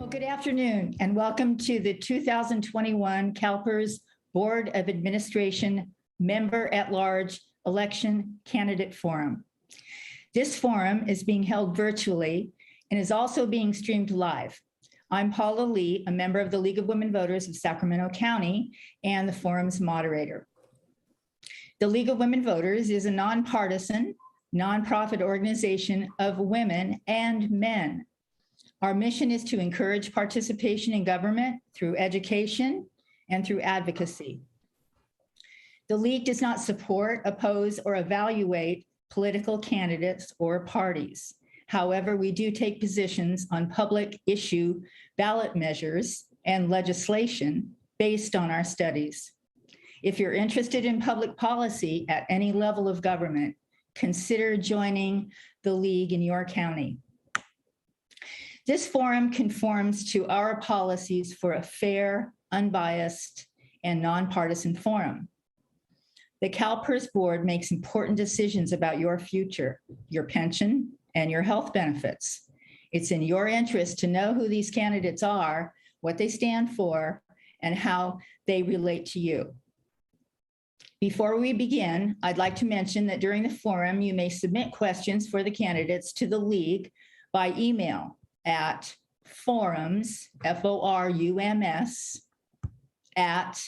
Well, good afternoon and welcome to the 2021 CalPERS Board of Administration Member at Large Election Candidate Forum. This forum is being held virtually and is also being streamed live. I'm Paula Lee, a member of the League of Women Voters of Sacramento County and the forum's moderator. The League of Women Voters is a nonpartisan, nonprofit organization of women and men. Our mission is to encourage participation in government through education and through advocacy. The League does not support, oppose, or evaluate political candidates or parties. However, we do take positions on public issue ballot measures and legislation based on our studies. If you're interested in public policy at any level of government, consider joining the League in your county. This forum conforms to our policies for a fair, unbiased, and nonpartisan forum. The CalPERS board makes important decisions about your future, your pension, and your health benefits. It's in your interest to know who these candidates are, what they stand for, and how they relate to you. Before we begin, I'd like to mention that during the forum, you may submit questions for the candidates to the League by email at forums, F-O-R-U-M-S, at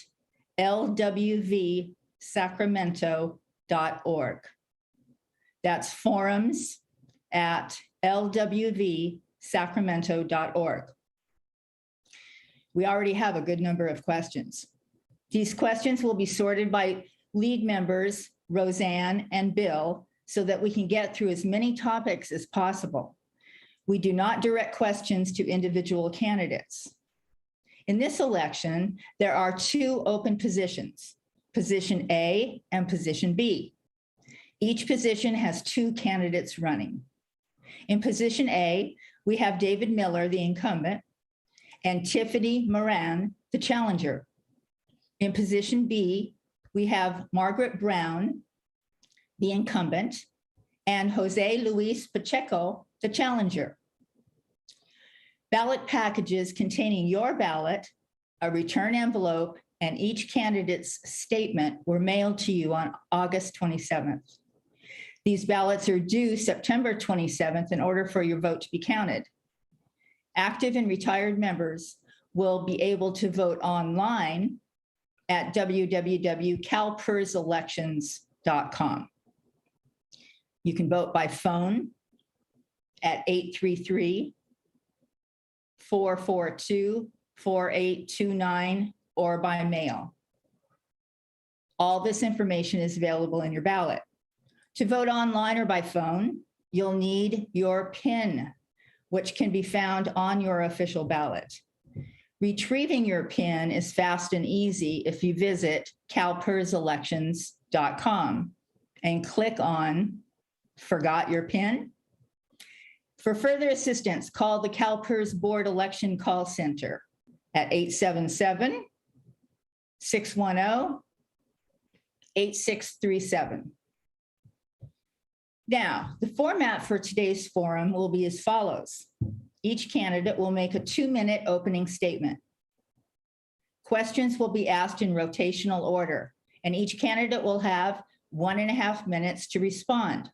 lwvsacramento.org. That's forums at lwvsacramento.org. We already have a good number of questions. These questions will be sorted by League members, Roseanne and Bill, so that we can get through as many topics as possible. We do not direct questions to individual candidates. In this election, there are two open positions, position A and position B. Each position has two candidates running. In position A, we have David Miller, the incumbent, and Tiffany Moran, the challenger. In position B, we have Margaret Brown, the incumbent, and Jose Luis Pacheco, the challenger. Ballot packages containing your ballot, a return envelope, and each candidate's statement were mailed to you on August 27th. These ballots are due September 27th in order for your vote to be counted. Active and retired members will be able to vote online at www.calperselections.com. You can vote by phone at 833-442-4829 or by mail. All this information is available in your ballot. To vote online or by phone, you'll need your PIN, which can be found on your official ballot. Retrieving your PIN is fast and easy if you visit calperselections.com and click on Forgot Your PIN. For further assistance, call the CalPERS Board Election Call Center at 877-610-8637. Now, the format for today's forum will be as follows. Each candidate will make a 2-minute opening statement. Questions will be asked in rotational order, and each candidate will have 1.5 minutes to respond.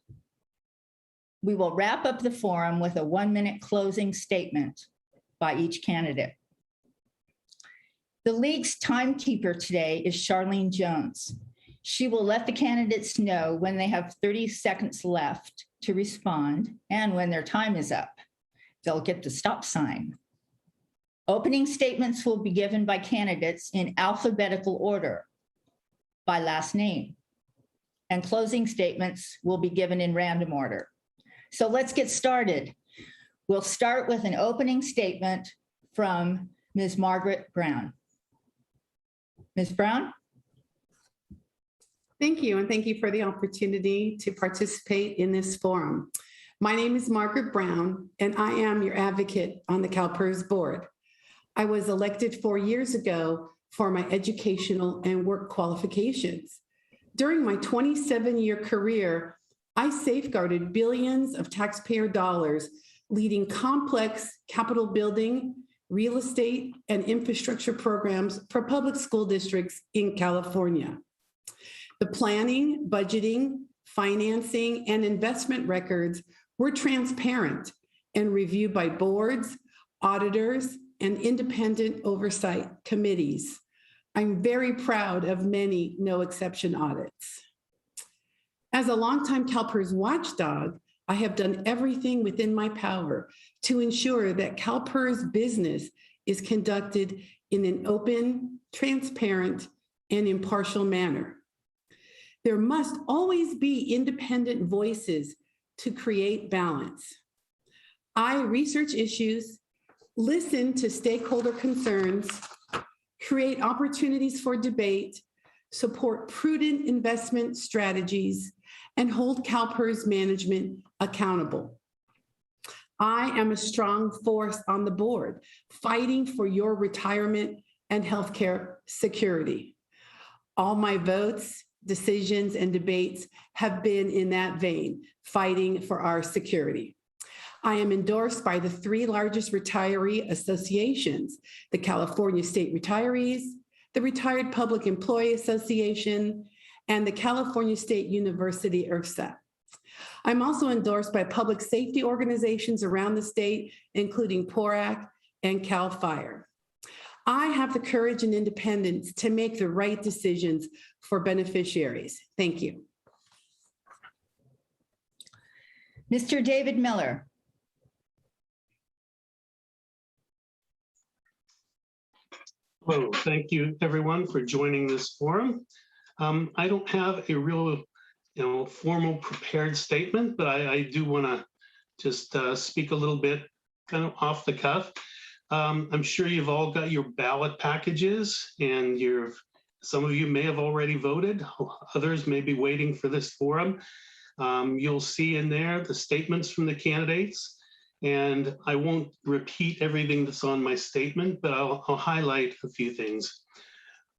We will wrap up the forum with a 1-minute closing statement by each candidate. The League's timekeeper today is Charlene Jones. She will let the candidates know when they have 30 seconds left to respond and when their time is up. They'll get the stop sign. Opening statements will be given by candidates in alphabetical order by last name, and closing statements will be given in random order. So let's get started. We'll start with an opening statement from Ms. Margaret Brown. Ms. Brown? Thank you, and thank you for the opportunity to participate in this forum. My name is Margaret Brown, and I am your advocate on the CalPERS board. I was elected 4 years ago for my educational and work qualifications. During my 27-year career, I safeguarded billions of taxpayer dollars, leading complex capital building real estate, and infrastructure programs for public school districts in California. The planning, budgeting, financing, and investment records were transparent and reviewed by boards, auditors, and independent oversight committees. I'm very proud of many no exception audits. As a longtime CalPERS watchdog, I have done everything within my power to ensure that CalPERS business is conducted in an open, transparent, and impartial manner. There must always be independent voices to create balance. I research issues, listen to stakeholder concerns, create opportunities for debate, support prudent investment strategies, and hold CalPERS management accountable. I am a strong force on the board, fighting for your retirement and healthcare security. All my votes, decisions, and debates have been in that vein, fighting for our security. I am endorsed by the 3 largest retiree associations, the California State Retirees, the Retired Public Employee Association, and the California State University IRSA. I'm also endorsed by public safety organizations around the state, including PORAC and CAL FIRE. I have the courage and independence to make the right decisions for beneficiaries. Thank you. Mr. David Miller. Hello, thank you everyone for joining this forum. I don't have a real formal prepared statement, but I do want to just speak a little bit kind of off the cuff. I'm sure you've all got your ballot packages, and some of you may have already voted. Others may be waiting for this forum. You'll see in there the statements from the candidates, and I won't repeat everything that's on my statement, but I'll highlight a few things.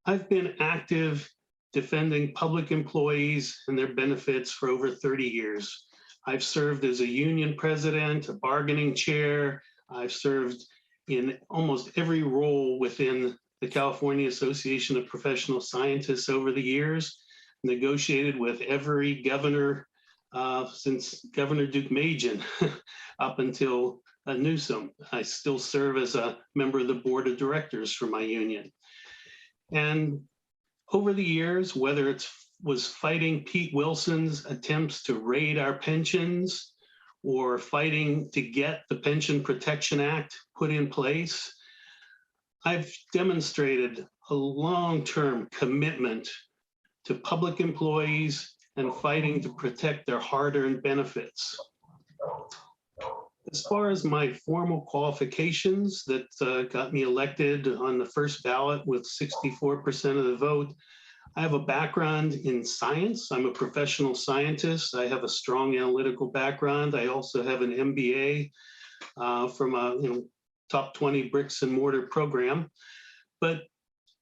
I've been active defending public employees and their benefits for over 30 years. I've served as a union president, a bargaining chair. I've served in almost every role within the California Association of Professional Scientists over the years, negotiated with every governor since Governor Duke Majan up until Newsom. I still serve as a member of the board of directors for my union. And over the years, whether it was fighting Pete Wilson's attempts to raid our pensions or fighting to get the Pension Protection Act put in place, I've demonstrated a long-term commitment to public employees and fighting to protect their hard-earned benefits. As far as my formal qualifications that got me elected on the first ballot with 64% of the vote, I have a background in science. I'm a professional scientist. I have a strong analytical background. I also have an MBA from a top 20 bricks and mortar program. But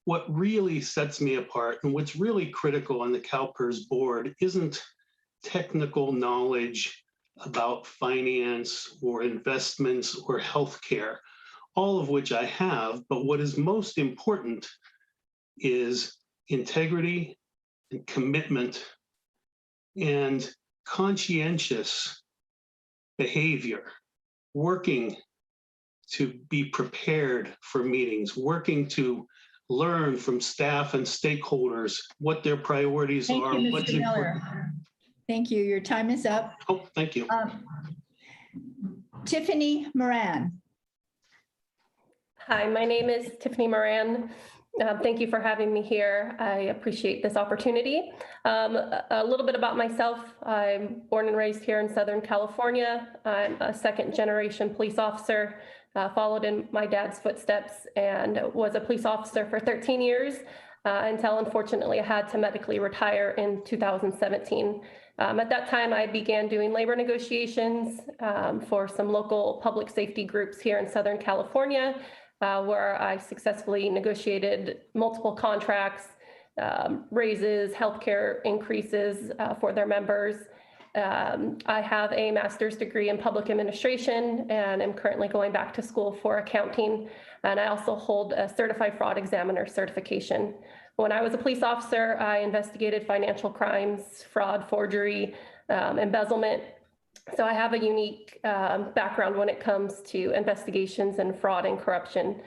what really sets me apart and what's really critical on the CalPERS board isn't technical knowledge about finance or investments or healthcare, all of which I have, but what is most important is integrity and commitment and conscientious behavior, working to be prepared for meetings, working to learn from staff and stakeholders what their priorities are. Thank you, Mr. Miller. Thank you. Your time is up. Oh, thank you. Tiffany Moran. Hi, my name is Tiffany Moran. Thank you for having me here. I appreciate this opportunity. A little bit about myself. I'm born and raised here in Southern California. I'm a second-generation police officer, followed in my dad's footsteps, and was a police officer for 13 years until, unfortunately, I had to medically retire in 2017. At that time, I began doing labor negotiations for some local public safety groups here in Southern California, where I successfully negotiated multiple contracts, raises, healthcare increases for their members. I have a master's degree in public administration and am currently going back to school for accounting. And I also hold a certified fraud examiner certification. When I was a police officer, I investigated financial crimes, fraud, forgery, embezzlement. So I have a unique background when it comes to investigations and fraud and corruption.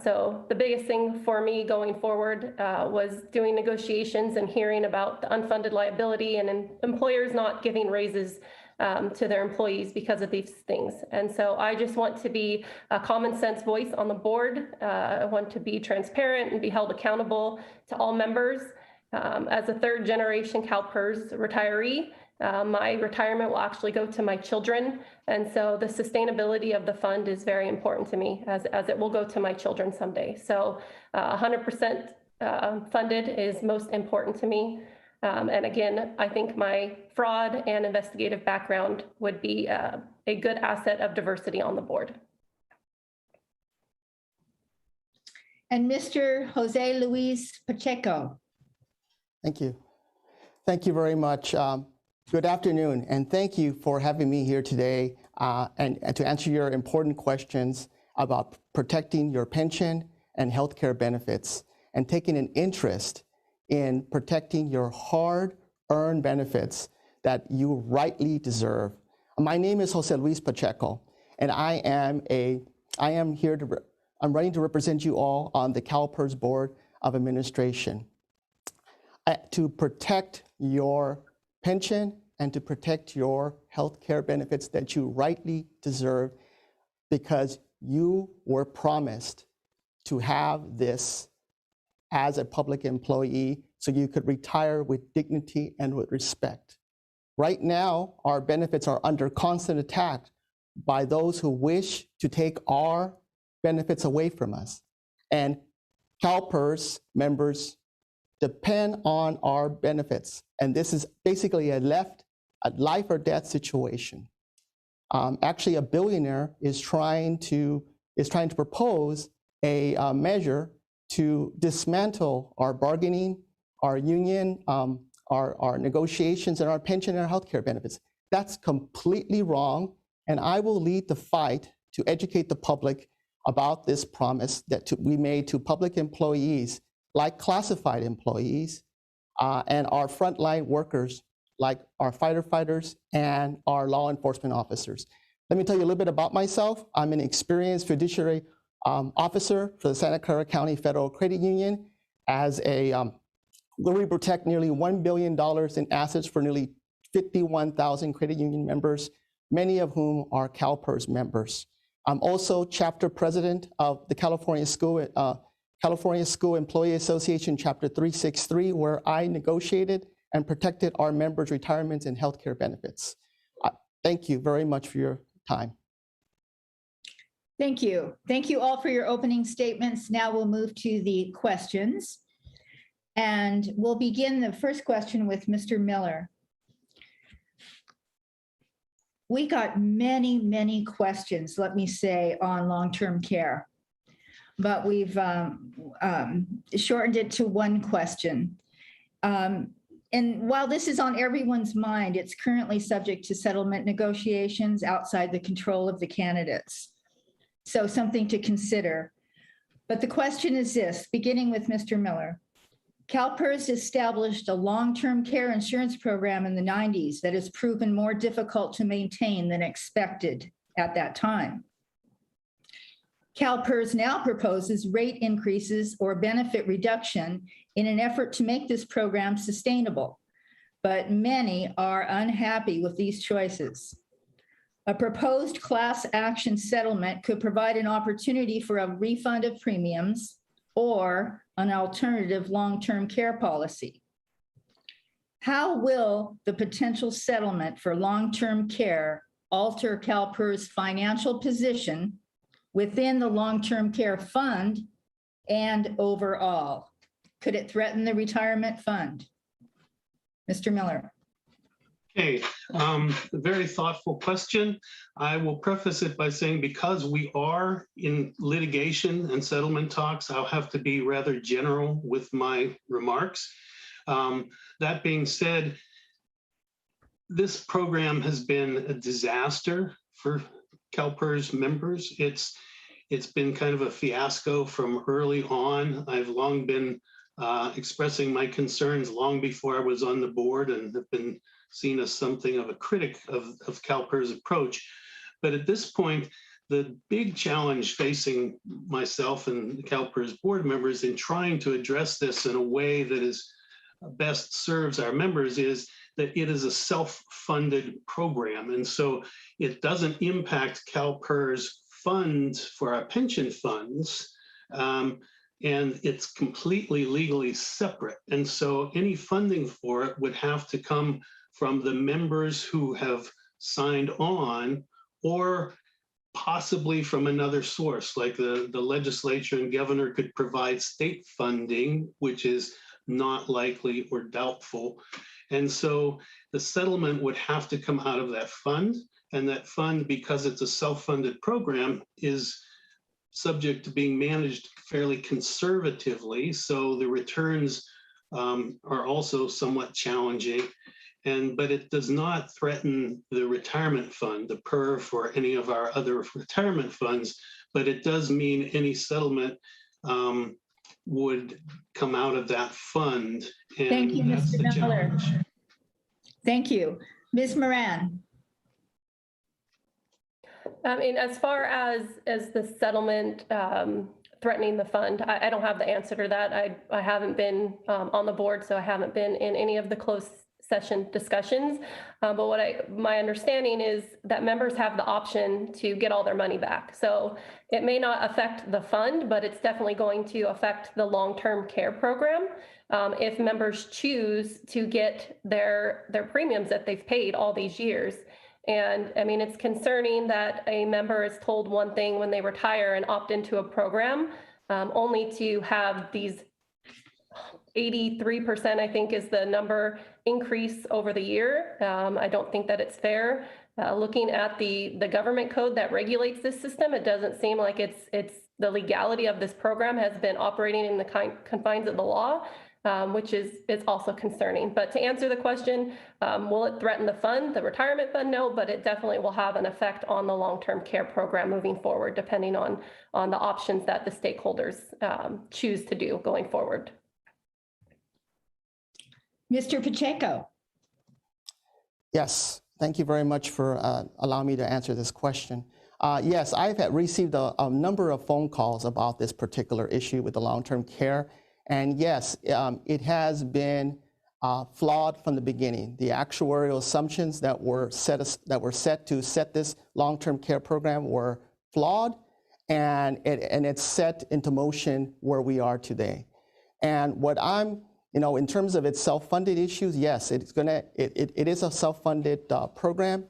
So the biggest thing for me going forward was doing negotiations and hearing about the unfunded liability and employers not giving raises to their employees because of these things. And so I just want to be a common sense voice on the board. I want to be transparent and be held accountable to all members. As a third generation CalPERS retiree, my retirement will actually go to my children. And so the sustainability of the fund is very important to me as it will go to my children someday. So 100% funded is most important to me. And again, I think my fraud and investigative background would be a good asset of diversity on the board. And Mr. Jose Luis Pacheco. Thank you. Thank you very much. Good afternoon, and thank you for having me here today and to answer your important questions about protecting your pension and healthcare benefits and taking an interest in protecting your hard-earned benefits that you rightly deserve. My name is Jose Luis Pacheco, and I'm running to represent you all on the CalPERS Board of Administration to protect your pension and to protect your health care benefits that you rightly deserve because you were promised to have this as a public employee so you could retire with dignity and with respect. Right now, our benefits are under constant attack by those who wish to take our benefits away from us. And CalPERS members depend on our benefits. And this is basically a life or death situation. Actually, a billionaire is trying to propose a measure to dismantle our bargaining, our union, our negotiations, and our pension and our healthcare benefits. That's completely wrong, and I will lead the fight to educate the public about this promise that we made to public employees, like classified employees, and our frontline workers, like our firefighters and our law enforcement officers. Let me tell you a little bit about myself. I'm an experienced fiduciary officer for the Santa Clara County Federal Credit Union. We protect nearly $1 billion in assets for nearly 51,000 credit union members, many of whom are CalPERS members. I'm also chapter president of the California School Employee Association, Chapter 363, where I negotiated and protected our members' retirements and healthcare benefits. Thank you very much for your time. Thank you. Thank you all for your opening statements. Now we'll move to the questions. And we'll begin the first question with Mr. Miller. We got many, many questions, let me say, on long-term care, but we've shortened it to one question. And while this is on everyone's mind, it's currently subject to settlement negotiations outside the control of the candidates. So something to consider. But the question is this, beginning with Mr. Miller. CalPERS established a long-term care insurance program in the 90s that has proven more difficult to maintain than expected at that time. CalPERS now proposes rate increases or benefit reduction in an effort to make this program sustainable, but many are unhappy with these choices. A proposed class action settlement could provide an opportunity for a refund of premiums or an alternative long-term care policy. How will the potential settlement for long-term care alter CalPERS' financial position within the long-term care fund and overall? Could it threaten the retirement fund? Mr. Miller. Okay, a very thoughtful question. I will preface it by saying because we are in litigation and settlement talks, I'll have to be rather general with my remarks. That being said, this program has been a disaster for CalPERS members. It's been kind of a fiasco from early on. I've long been expressing my concerns long before I was on the board, and have been seen as something of a critic of CalPERS' approach. But at this point, the big challenge facing myself and the CalPERS board members in trying to address this in a way that is best serves our members is that it is a self-funded program. And so it doesn't impact CalPERS funds for our pension funds. And it's completely legally separate. And so any funding for it would have to come from the members who have signed on, or possibly from another source, like the legislature and governor could provide state funding, which is not likely or doubtful. And so the settlement would have to come out of that fund. And that fund, because it's a self-funded program, is subject to being managed fairly conservatively. So the returns are also somewhat challenging. But it does not threaten the retirement fund, the PERF, or any of our other retirement funds, but it does mean any settlement would come out of that fund. And Thank you, that's Mr. the Miller. challenge. Thank you. Ms. Moran. As far as the settlement threatening the fund, I don't have the answer to that. I haven't been on the board, so I haven't been in any of the closed session discussions. But my understanding is that members have the option to get all their money back. So it may not affect the fund, but it's definitely going to affect the long-term care program if members choose to get their premiums that they've paid all these years. And I mean, it's concerning that a member is told one thing when they retire and opt into a program, only to have these 83%, I think is the number, increase over the year. I don't think that it's fair. Looking at the government code that regulates this system, it doesn't seem like it's the legality of this program has been operating in the confines of the law, which is also concerning. But to answer the question, will it threaten the fund, the retirement fund? No, but it definitely will have an effect on the long-term care program moving forward, depending on the options that the stakeholders choose to do going forward. Mr. Pacheco. Yes, thank you very much for allowing me to answer this question. Yes, I've received a number of phone calls about this particular issue with the long-term care. And yes, it has been flawed from the beginning. The actuarial assumptions that were set to set this long-term care program were flawed, and it's set into motion where we are today. And what in terms of its self-funded issues, yes, it is a self-funded program,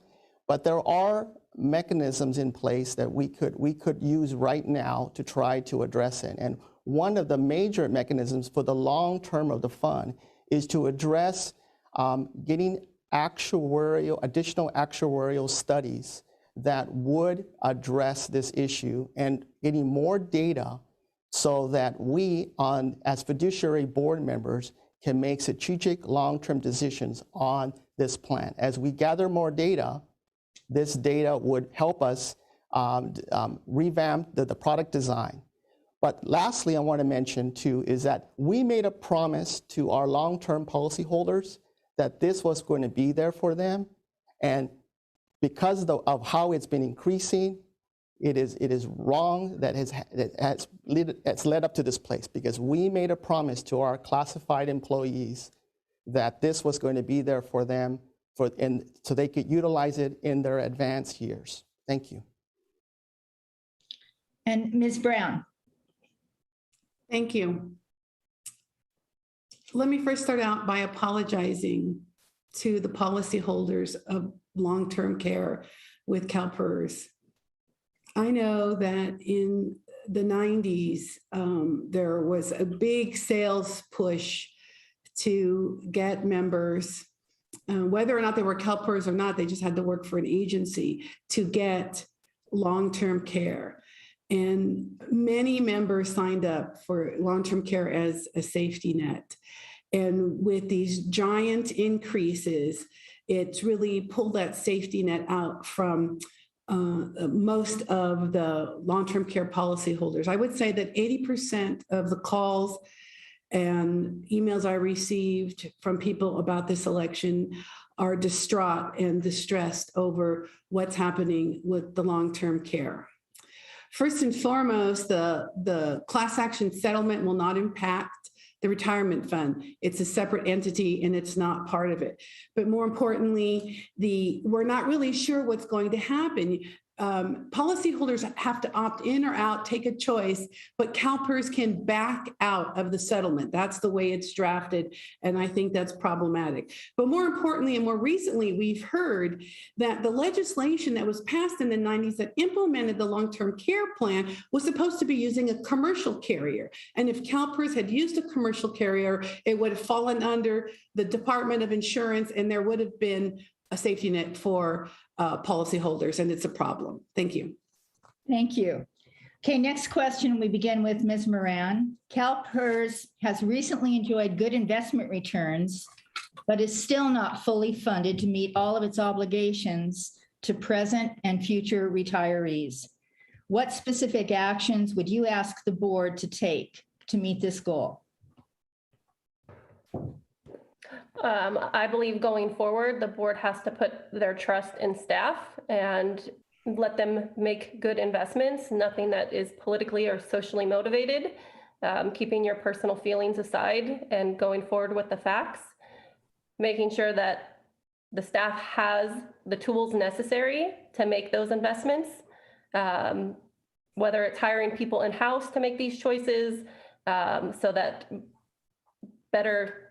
but there are mechanisms in place that we could use right now to try to address it. And one of the major mechanisms for the long term of the fund is to address getting additional actuarial studies that would address this issue and getting more data so that we, as fiduciary board members, can make strategic long-term decisions on this plan. As we gather more data, this data would help us revamp the product design. But lastly, I want to mention too is that we made a promise to our long-term policyholders that this was going to be there for them, and because of how it's been increasing, it is wrong that it's led up to this place, because we made a promise to our classified employees that this was going to be there for them so they could utilize it in their advanced years. Thank you. And Ms. Brown. Thank you. Let me first start out by apologizing to the policyholders of long-term care with CalPERS. I know that in the 90s, there was a big sales push to get members, whether or not they were CalPERS or not, they just had to work for an agency to get long-term care. And many members signed up for long-term care as a safety net. And with these giant increases, it's really pulled that safety net out from most of the long-term care policyholders. I would say that 80% of the calls and emails I received from people about this election are distraught and distressed over what's happening with the long-term care. First and foremost, the class action settlement will not impact the retirement fund. It's a separate entity and it's not part of it. But more importantly, we're not really sure what's going to happen. Policyholders have to opt in or out, take a choice, but CalPERS can back out of the settlement. That's the way it's drafted, and I think that's problematic. But more importantly and more recently, we've heard that the legislation that was passed in the 90s that implemented the long-term care plan was supposed to be using a commercial carrier. And if CalPERS had used a commercial carrier, it would have fallen under the Department of Insurance, and there would have been a safety net for policyholders, and it's a problem. Thank you. Thank you. Okay, next question, we begin with Ms. Moran. CalPERS has recently enjoyed good investment returns, but is still not fully funded to meet all of its obligations to present and future retirees. What specific actions would you ask the board to take to meet this goal? I believe going forward, the board has to put their trust in staff and let them make good investments, nothing that is politically or socially motivated, keeping your personal feelings aside and going forward with the facts, making sure that the staff has the tools necessary to make those investments, whether it's hiring people in-house to make these choices so that better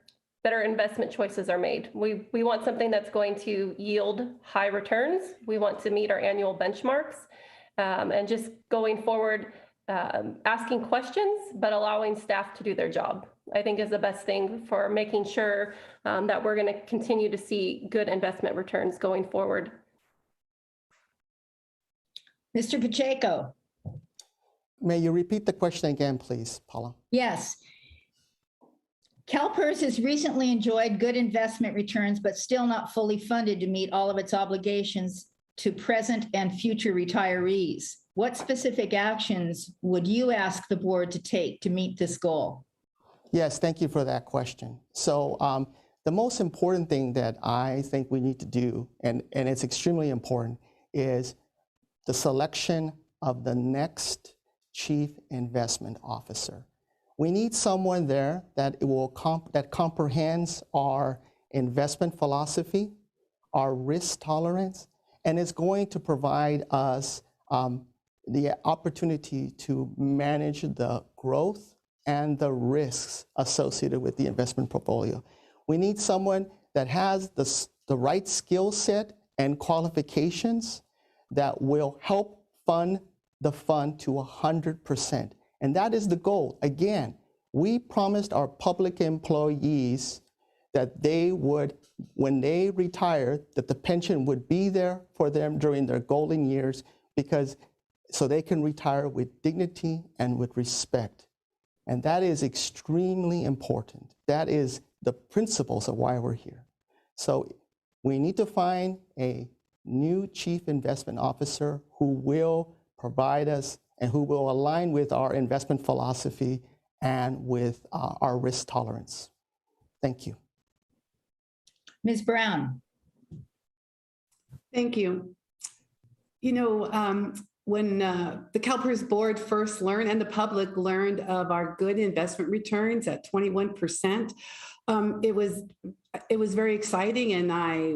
investment choices are made. We want something that's going to yield high returns. We want to meet our annual benchmarks, and just going forward, asking questions, but allowing staff to do their job, I think is the best thing for making sure that we're going to continue to see good investment returns going forward. Mr. Pacheco. May you repeat the question again, please, Paula? Yes. CalPERS has recently enjoyed good investment returns, but still not fully funded to meet all of its obligations to present and future retirees. What specific actions would you ask the board to take to meet this goal? Yes, thank you for that question. So the most important thing that I think we need to do, and it's extremely important, is the selection of the next chief investment officer. We need someone there that that comprehends our investment philosophy, our risk tolerance, and is going to provide us the opportunity to manage the growth and the risks associated with the investment portfolio. We need someone that has the right skill set and qualifications that will help fund the fund to 100%. And that is the goal. Again, we promised our public employees that they would, when they retire, that the pension would be there for them during their golden years, so they can retire with dignity and with respect. And that is extremely important. That is the principles of why we're here. So we need to find a new chief investment officer who will provide us and who will align with our investment philosophy and with our risk tolerance. Thank you. Ms. Brown. Thank you. You know, when the CalPERS board first learned and the public learned of our good investment returns at 21%, it was very exciting, and I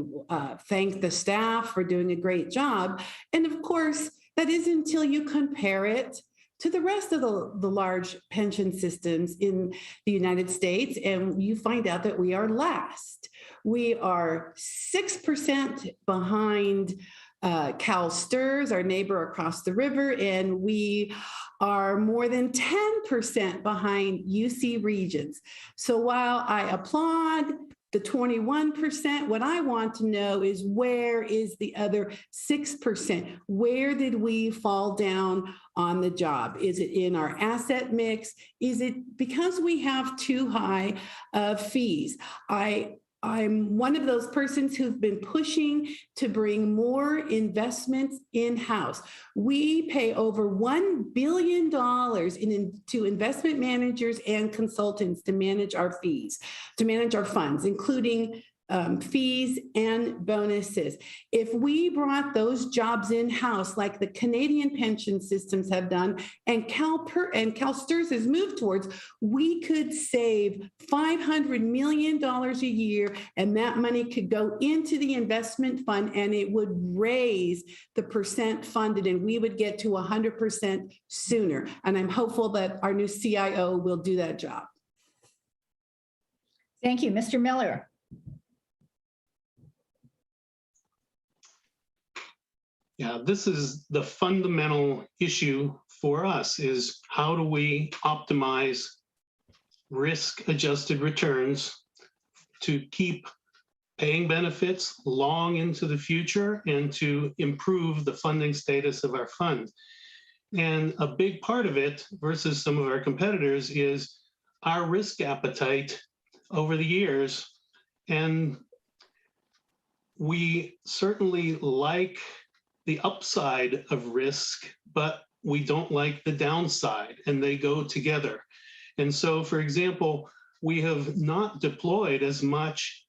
thank the staff for doing a great job. And of course, that is until you compare it to the rest of the large pension systems in the United States, and you find out that we are last. We are 6% behind CalSTRS, our neighbor across the river, and we are more than 10% behind UC Regents. So while I applaud the 21%, what I want to know is, where is the other 6%? Where did we fall down on the job? Is it in our asset mix? Is it because we have too high fees? I I'm one of those persons who've been pushing to bring more investments in-house. We pay over $1 billion to investment managers and consultants to manage our fees, to manage our funds, including fees and bonuses. If we brought those jobs in-house, like the Canadian pension systems have done, and CalSTRS has moved towards, we could save $500 million a year, and that money could go into the investment fund, and it would raise the percent funded, and we would get to 100% sooner. And I'm hopeful that our new CIO will do that job. Thank you. Mr. Miller. Yeah, this is the fundamental issue for us, is how do we optimize risk-adjusted returns to keep paying benefits long into the future and to improve the funding status of our fund. And a big part of it versus some of our competitors is our risk appetite over the years. And we certainly like the upside of risk, but we don't like the downside, and they go together. And so, for example, we have not deployed as much,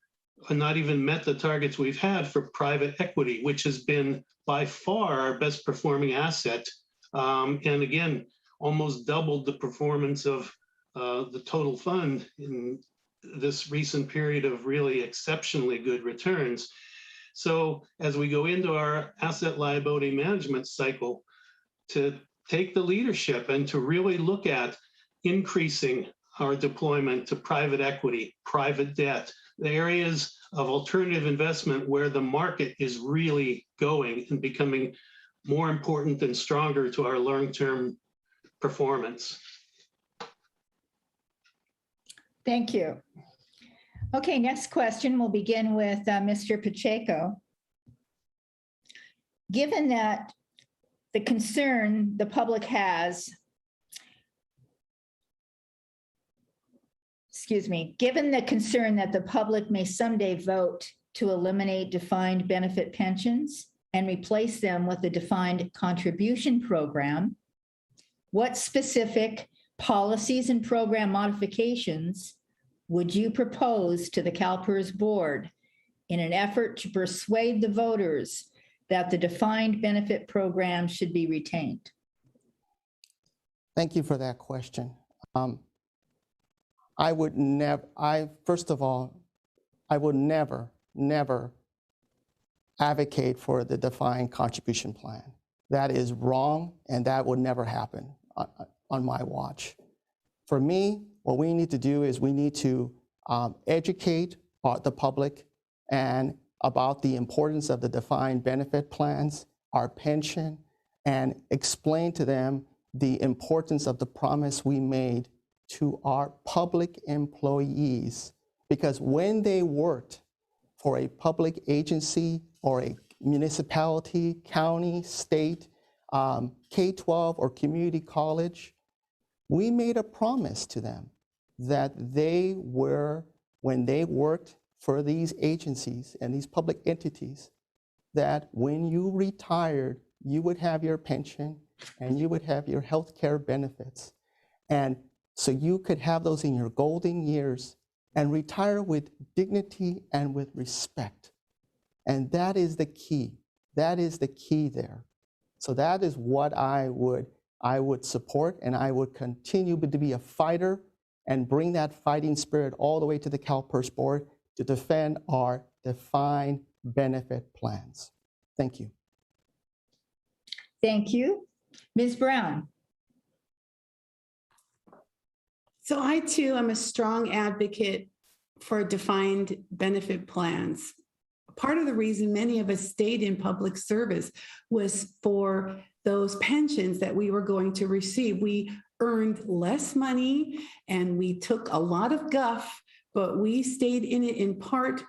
not even met the targets we've had for private equity, which has been by far our best performing asset. And again, almost doubled the performance of the total fund in this recent period of really exceptionally good returns. So as we go into our asset liability management cycle, to take the leadership and to really look at increasing our deployment to private equity, private debt, the areas of alternative investment where the market is really going and becoming more important and stronger to our long-term performance. Thank you. Okay, next question. We'll begin with Mr. Pacheco. Given that the concern the public has, given the concern that the public may someday vote to eliminate defined benefit pensions and replace them with a defined contribution program, what specific policies and program modifications would you propose to the CalPERS board in an effort to persuade the voters that the defined benefit program should be retained? Thank you for that question. First of all, I would never advocate for the defined contribution plan. That is wrong, and that would never happen on my watch. For me, what we need to do is we need to educate the public and about the importance of the defined benefit plans, our pension, and explain to them the importance of the promise we made to our public employees. Because when they worked for a public agency or a municipality, county, state, K-12 or community college, we made a promise to them that when they worked for these agencies and these public entities, that when you retired, you would have your pension and you would have your health care benefits. And so you could have those in your golden years and retire with dignity and with respect. And that is the key. That is the key there. So that is what I would support, and I would continue to be a fighter and bring that fighting spirit all the way to the CalPERS board to defend our defined benefit plans. Thank you. Thank you. Ms. Brown. So I too am a strong advocate for defined benefit plans. Part of the reason many of us stayed in public service was for those pensions that we were going to receive. We earned less money and we took a lot of guff but we stayed in it in part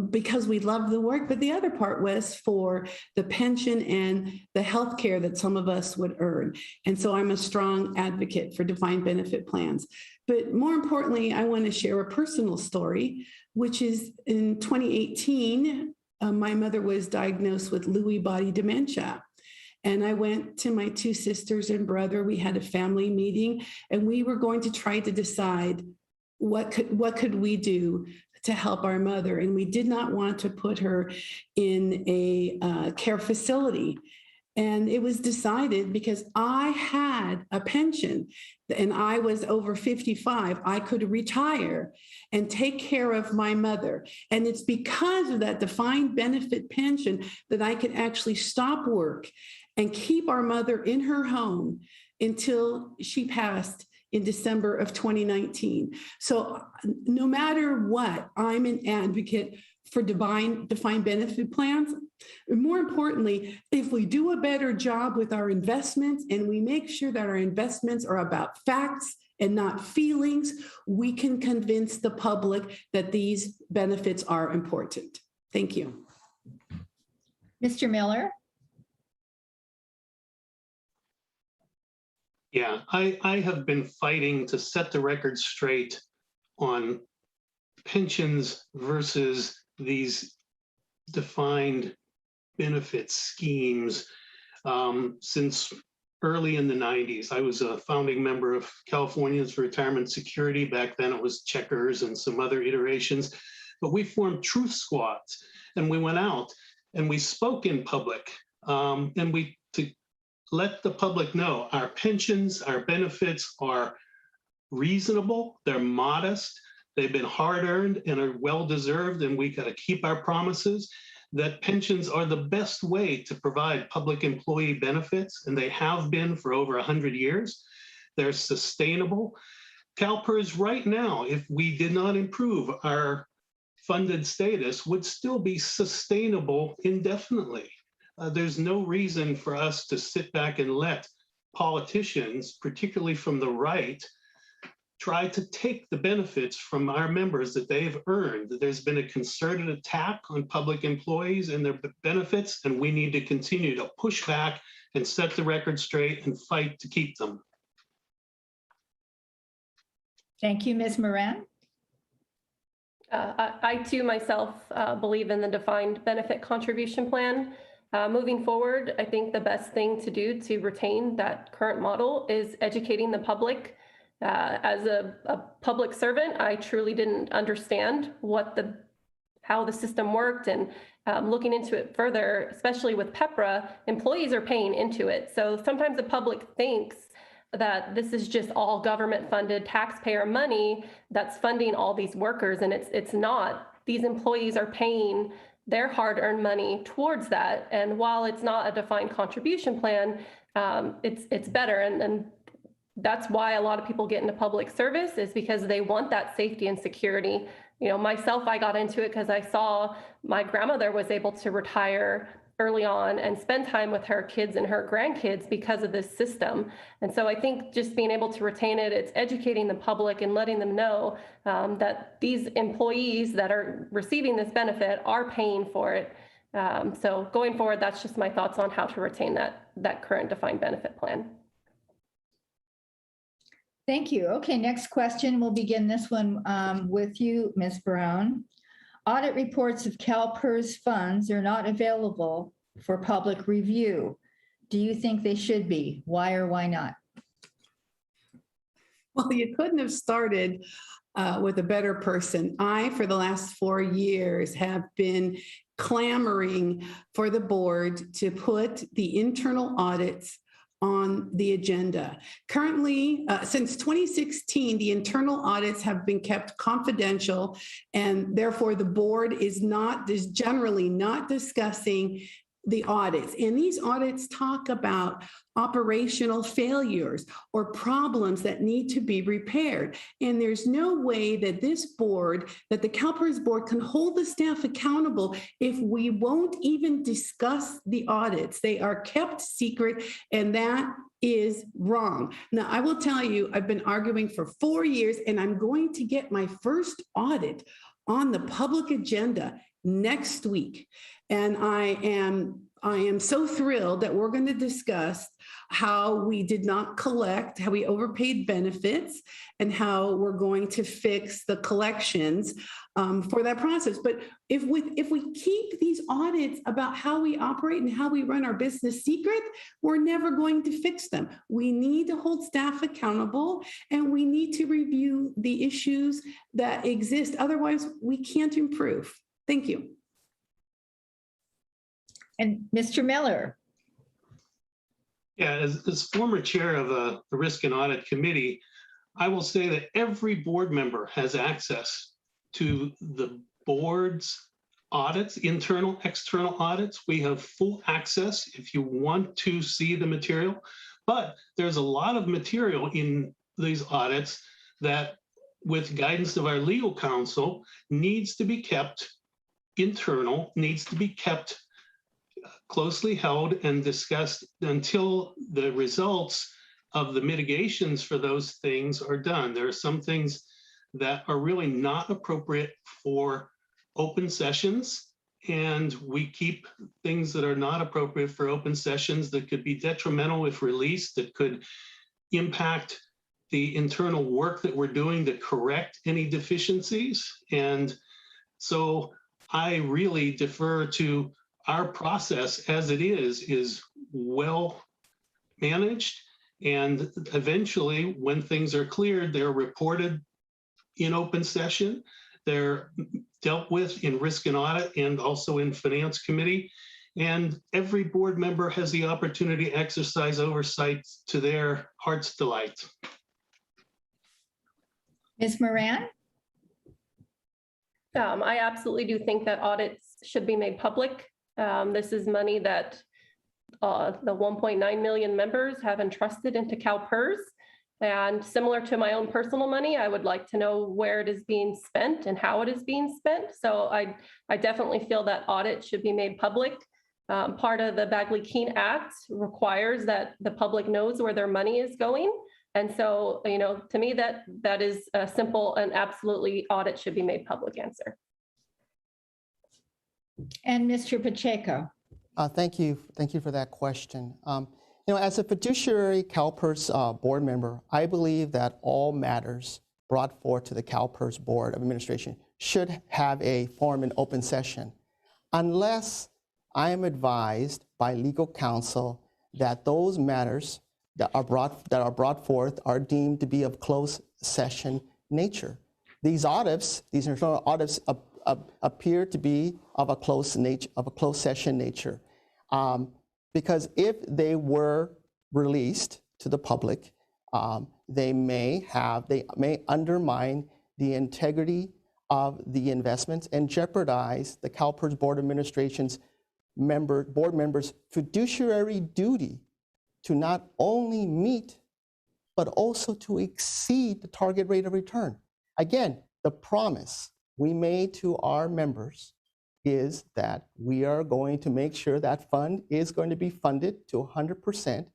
because we loved the work, but the other part was for the pension and the health care that some of us would earn. And so I'm a strong advocate for defined benefit plans. But more importantly, I want to share a personal story, which is in 2018, my mother was diagnosed with Lewy body dementia. And I went to my two sisters and brother. We had a family meeting, and we were going to try to decide what could we do to help our mother. And we did not want to put her in a care facility. And it was decided because I had a pension and I was over 55, I could retire and take care of my mother. And it's because of that defined benefit pension that I could actually stop work and keep our mother in her home until she passed in December of 2019. So no matter what, I'm an advocate for defined benefit plans. And more importantly, if we do a better job with our investments and we make sure that our investments are about facts and not feelings, we can convince the public that these benefits are important. Thank you. Mr. Miller? Yeah, I have been fighting to set the record straight on pensions versus these defined benefit schemes since early in the 90s. I was a founding member of Californians for Retirement Security. Back then it was Checkers and some other iterations, but we formed truth squads and we went out and we spoke in public and we to let the public know our pensions, our benefits are reasonable, they're modest, they've been hard-earned and are well-deserved, and we got to keep our promises, that pensions are the best way to provide public employee benefits, and they have been for over 100 years. They're sustainable. CalPERS right now, if we did not improve our funded status, would still be sustainable indefinitely. There's no reason for us to sit back and let politicians, particularly from the right, try to take the benefits from our members that they've earned. There's been a concerted attack on public employees and their benefits, and we need to continue to push back and set the record straight and fight to keep them. Thank you, Ms. Moran. I too myself believe in the defined benefit contribution plan. Moving forward, I think the best thing to do to retain that current model is educating the public. As a public servant, I truly didn't understand how the system worked, and looking into it further, especially with PEPRA, employees are paying into it. So sometimes the public thinks that this is just all government funded taxpayer money that's funding all these workers, and it's not. These employees are paying their hard-earned money towards that. And while it's not a defined contribution plan, it's better. And that's why a lot of people get into public service, is because they want that safety and security. You know, myself, I got into it because I saw my grandmother was able to retire early on and spend time with her kids and her grandkids because of this system. And so I think just being able to retain it, it's educating the public and letting them know that these employees that are receiving this benefit are paying for it. So going forward, that's just my thoughts on how to retain that current defined benefit plan. Thank you. Okay, next question. We'll begin this one with you, Ms. Brown. Audit reports of CalPERS funds are not available for public review. Do you think they should be? Why or why not? Well, you couldn't have started with a better person. I, for the last 4 years, have been clamoring for the board to put the internal audits on the agenda. Currently, since 2016, the internal audits have been kept confidential, and therefore the board is generally not discussing the audits. And these audits talk about operational failures or problems that need to be repaired. And there's no way that this board, that the CalPERS board, can hold the staff accountable if we won't even discuss the audits. They are kept secret, and that is wrong. Now, I will tell you, I've been arguing for 4 years, and I'm going to get my first audit on the public agenda next week. And I am so thrilled that we're going to discuss how we did not collect, how we overpaid benefits, and how we're going to fix the collections for that process. But if we keep these audits about how we operate and how we run our business secret, we're never going to fix them. We need to hold staff accountable, and we need to review the issues that exist. Otherwise, we can't improve. Thank you. And Mr. Miller. Yeah, as former chair of the Risk and Audit Committee, I will say that every board member has access to the board's audits, internal, external audits. We have full access if you want to see the material, but there's a lot of material in these audits that, with guidance of our legal counsel, needs to be kept internal, needs to be kept closely held and discussed until the results of the mitigations for those things are done. There are some things that are really not appropriate for open sessions, and we keep things that are not appropriate for open sessions that could be detrimental if released, that could impact the internal work that we're doing to correct any deficiencies. And so I really defer to our process as it is well managed. And eventually, when things are cleared, they're reported in open session. They're dealt with in risk and audit and also in finance committee. And every board member has the opportunity to exercise oversight to their heart's delight. Ms. Moran? I absolutely do think that audits should be made public. This is money that the 1.9 million members have entrusted into CalPERS. And similar to my own personal money, I would like to know where it is being spent and how it is being spent. So I definitely feel that audit should be made public. Part of the Bagley-Keene Act requires that the public knows where their money is going. And so, to me, that is a simple and absolutely audit should be made public answer. And Mr. Pacheco. Thank you for that question. As a fiduciary CalPERS board member, I believe that all matters brought forth to the CalPERS Board of Administration should have a forum in open session, unless I am advised by legal counsel that those matters that are brought forth are deemed to be of closed session nature. These internal audits appear to be of a closed session nature. Because if they were released to the public, they may undermine the integrity of the investments and jeopardize the CalPERS Board of Administration's board members' fiduciary duty to not only meet, but also to exceed the target rate of return. Again, the promise we made to our members is that we are going to make sure that fund is going to be funded to 100%,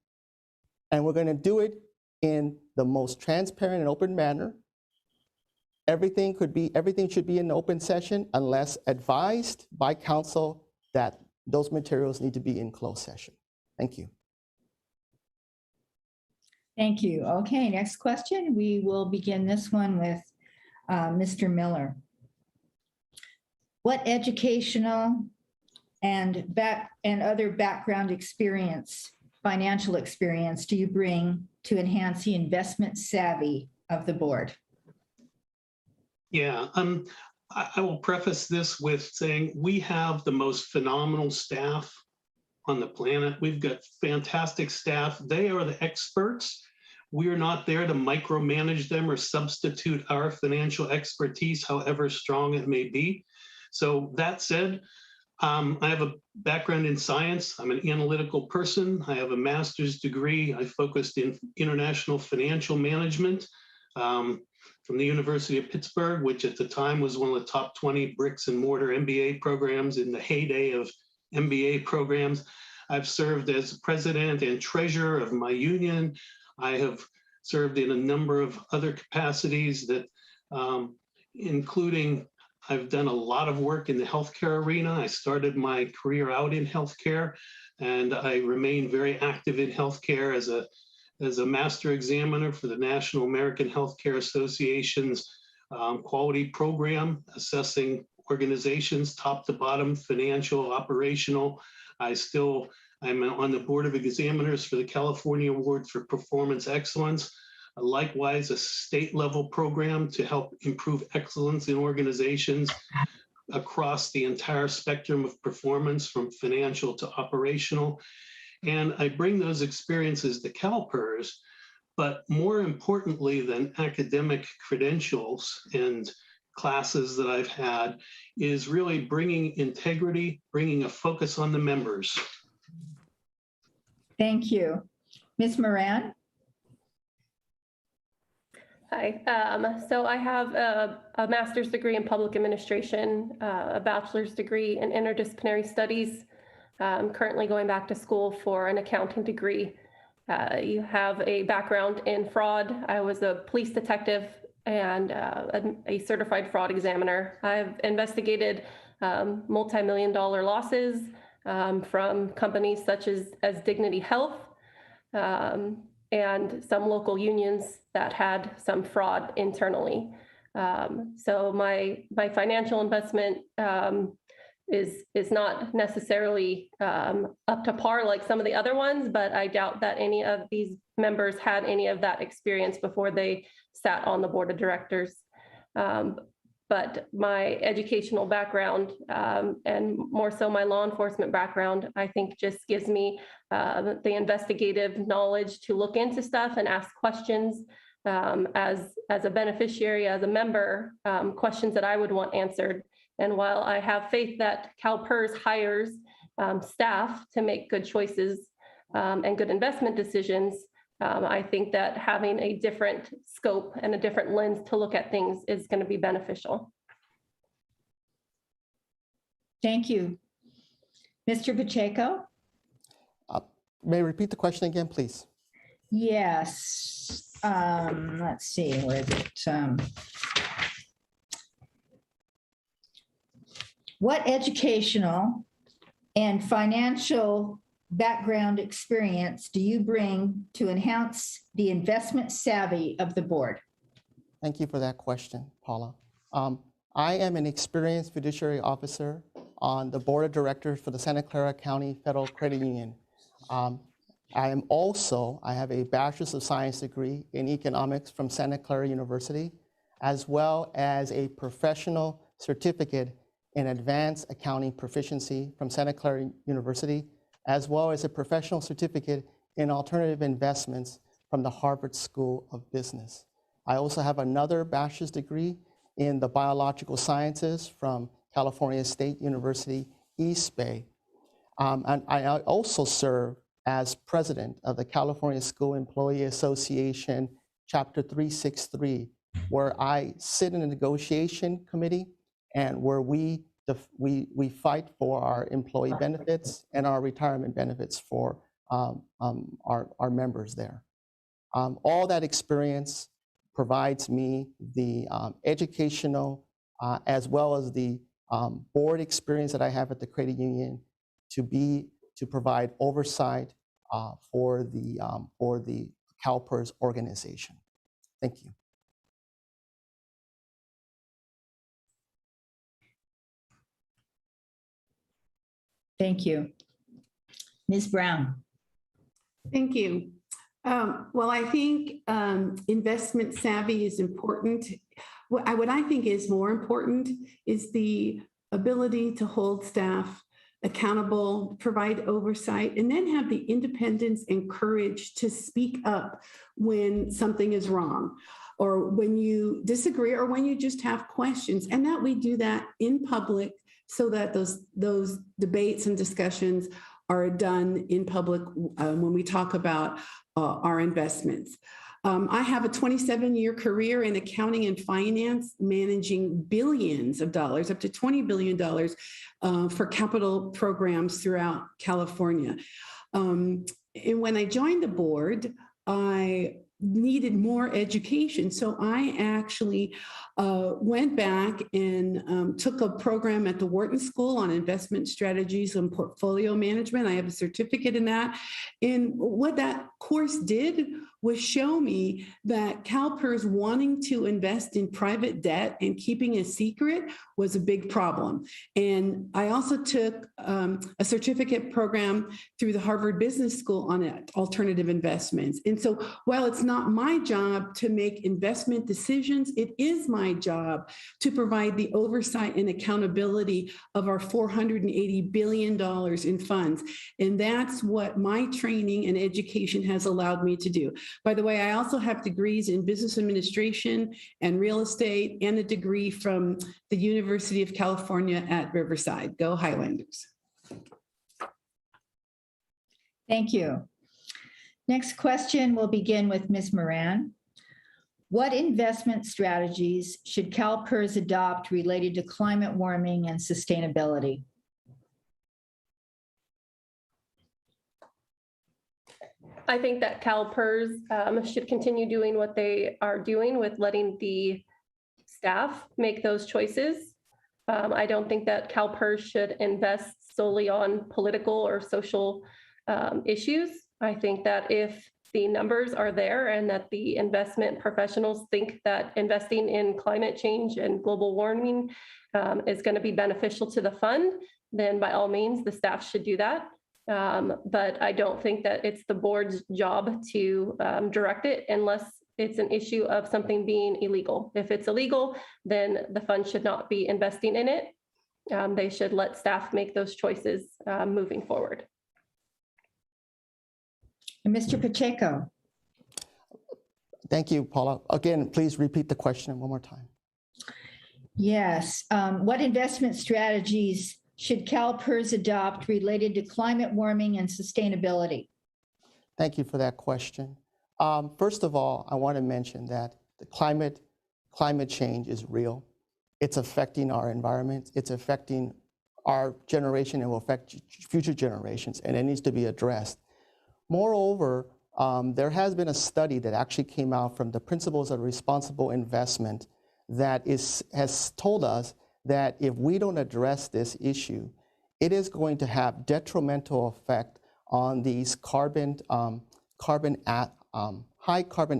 and we're going to do it in the most transparent and open manner. Everything should be in open session unless advised by counsel that those materials need to be in closed session. Thank you. Thank you. Okay, next question. We will begin this one with Mr. Miller. What educational and other background experience, financial experience, do you bring to enhance the investment savvy of the board? Yeah, I will preface this with saying we have the most phenomenal staff on the planet. We've got fantastic staff. They are the experts. We are not there to micromanage them or substitute our financial expertise, however strong it may be. So that said, I have a background in science. I'm an analytical person. I have a master's degree. I focused in international financial management from the University of Pittsburgh, which at the time was one of the top 20 bricks and mortar MBA programs in the heyday of MBA programs. I've served as president and treasurer of my union. I have served in a number of other capacities that, including I've done a lot of work in the healthcare arena. I started my career out in healthcare, and I remain very active in healthcare as a master examiner for the National American Healthcare Association's quality program, assessing organizations top to bottom, financial, operational. I'm on the board of examiners for the California Award for Performance Excellence. Likewise, a state level program to help improve excellence in organizations across the entire spectrum of performance, from financial to operational. And I bring those experiences to CalPERS, but more importantly than academic credentials and classes that I've had is really bringing integrity, bringing a focus on the members. Thank you. Ms. Moran? Hi, so I have a master's degree in public administration, a bachelor's degree in interdisciplinary studies. I'm currently going back to school for an accounting degree. You have a background in fraud. I was a police detective and a certified fraud examiner. I've investigated multi-million-dollar losses from companies such as Dignity Health, and some local unions that had some fraud internally. So my financial investment is not necessarily up to par like some of the other ones, but I doubt that any of these members had any of that experience before they sat on the board of directors. But my educational background, and more so my law enforcement background, I think just gives me the investigative knowledge to look into stuff and ask questions as a beneficiary, as a member, questions that I would want answered. And while I have faith that CalPERS hires staff to make good choices and good investment decisions, I think that having a different scope and a different lens to look at things is going to be beneficial. Thank you. Mr. Pacheco? May I repeat the question again, please? Yes. Let's see, where is it? What educational and financial background experience do you bring to enhance the investment savvy of the board? Thank you for that question, Paula. I am an experienced fiduciary officer on the board of directors for the Santa Clara County Federal Credit Union. I have a Bachelor's of Science degree in economics from Santa Clara University, as well as a professional certificate in advanced accounting proficiency from Santa Clara University, as well as a professional certificate in alternative investments from the Harvard School of Business. I also have another bachelor's degree in the biological sciences from California State University, East Bay. And I also serve as president of the California School Employee Association, Chapter 363, where I sit in a negotiation committee and where we fight for our employee benefits and our retirement benefits for our members there. All that experience provides me the educational as well as the board experience that I have at the credit union to provide oversight for the CalPERS organization. Thank you. Thank you. Ms. Brown? Thank you. Well, I think investment savvy is important. What I think is more important is the ability to hold staff accountable, provide oversight, and then have the independence and courage to speak up when something is wrong, or when you disagree, or when you just have questions, and that we do that in public so that those debates and discussions are done in public when we talk about our investments. I have a 27-year career in accounting and finance, managing billions of dollars, up to $20 billion for capital programs throughout California. And when I joined the board, I needed more education. So I actually went back and took a program at the Wharton School on investment strategies and portfolio management. I have a certificate in that. And what that course did was show me that CalPERS wanting to invest in private debt and keeping a secret was a big problem. And I also took a certificate program through the Harvard Business School on alternative investments. And so while it's not my job to make investment decisions, it is my job to provide the oversight and accountability of our $480 billion in funds. And that's what my training and education has allowed me to do. By the way, I also have degrees in business administration and real estate and a degree from the University of California at Riverside. Go Highlanders. Thank you. Next question will begin with Ms. Moran. What investment strategies should CalPERS adopt related to climate warming and sustainability? I think that CalPERS should continue doing what they are doing with letting the staff make those choices. I don't think that CalPERS should invest solely on political or social issues. I think that if the numbers are there and that the investment professionals think that investing in climate change and global warming is going to be beneficial to the fund, then by all means, the staff should do that. But I don't think that it's the board's job to direct it unless it's an issue of something being illegal. If it's illegal, then the fund should not be investing in it. They should let staff make those choices moving forward. And Mr. Pacheco. Thank you, Paula. Again, please repeat the question one more time. Yes. What investment strategies should CalPERS adopt related to climate warming and sustainability? Thank you for that question. First of all, I want to mention that the climate change is real. It's affecting our environment. It's affecting our generation and will affect future generations, and it needs to be addressed. Moreover, there has been a study that actually came out from the Principles of Responsible Investment that has told us that if we don't address this issue, it is going to have detrimental effect on these high carbon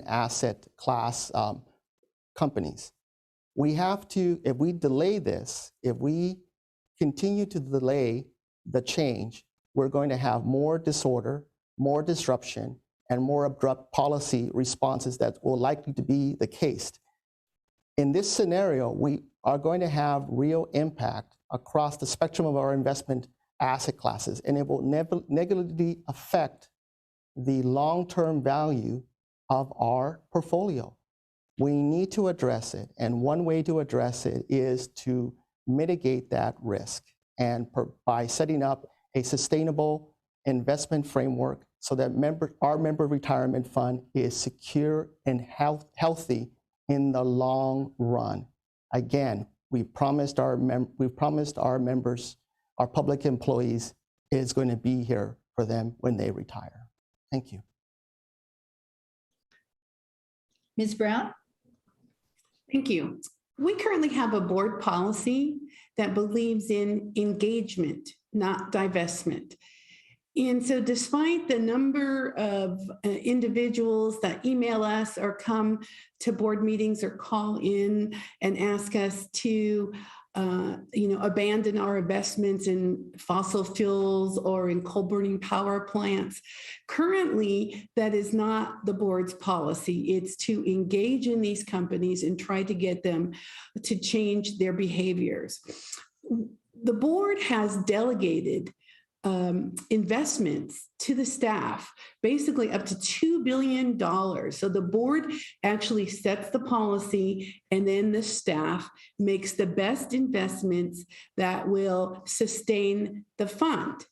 asset class companies. We have to, if we delay this, if we continue to delay the change, we're going to have more disorder, more disruption, and more abrupt policy responses that will likely to be the case. In this scenario, we are going to have real impact across the spectrum of our investment asset classes, and it will negatively affect the long-term value of our portfolio. We need to address it, and one way to address it is to mitigate that risk, and by setting up a sustainable investment framework so that our member retirement fund is secure and healthy in the long run. Again, we promised our members, our public employees, is going to be here for them when they retire. Thank you. Ms. Brown? Thank you. We currently have a board policy that believes in engagement, not divestment. And so despite the number of individuals that email us or come to board meetings or call in and ask us to abandon our investments in fossil fuels or in coal burning power plants, currently that is not the board's policy. It's to engage in these companies and try to get them to change their behaviors. The board has delegated investments to the staff, basically up to $2 billion. So the board actually sets the policy, and then the staff makes the best investments that will sustain the fund.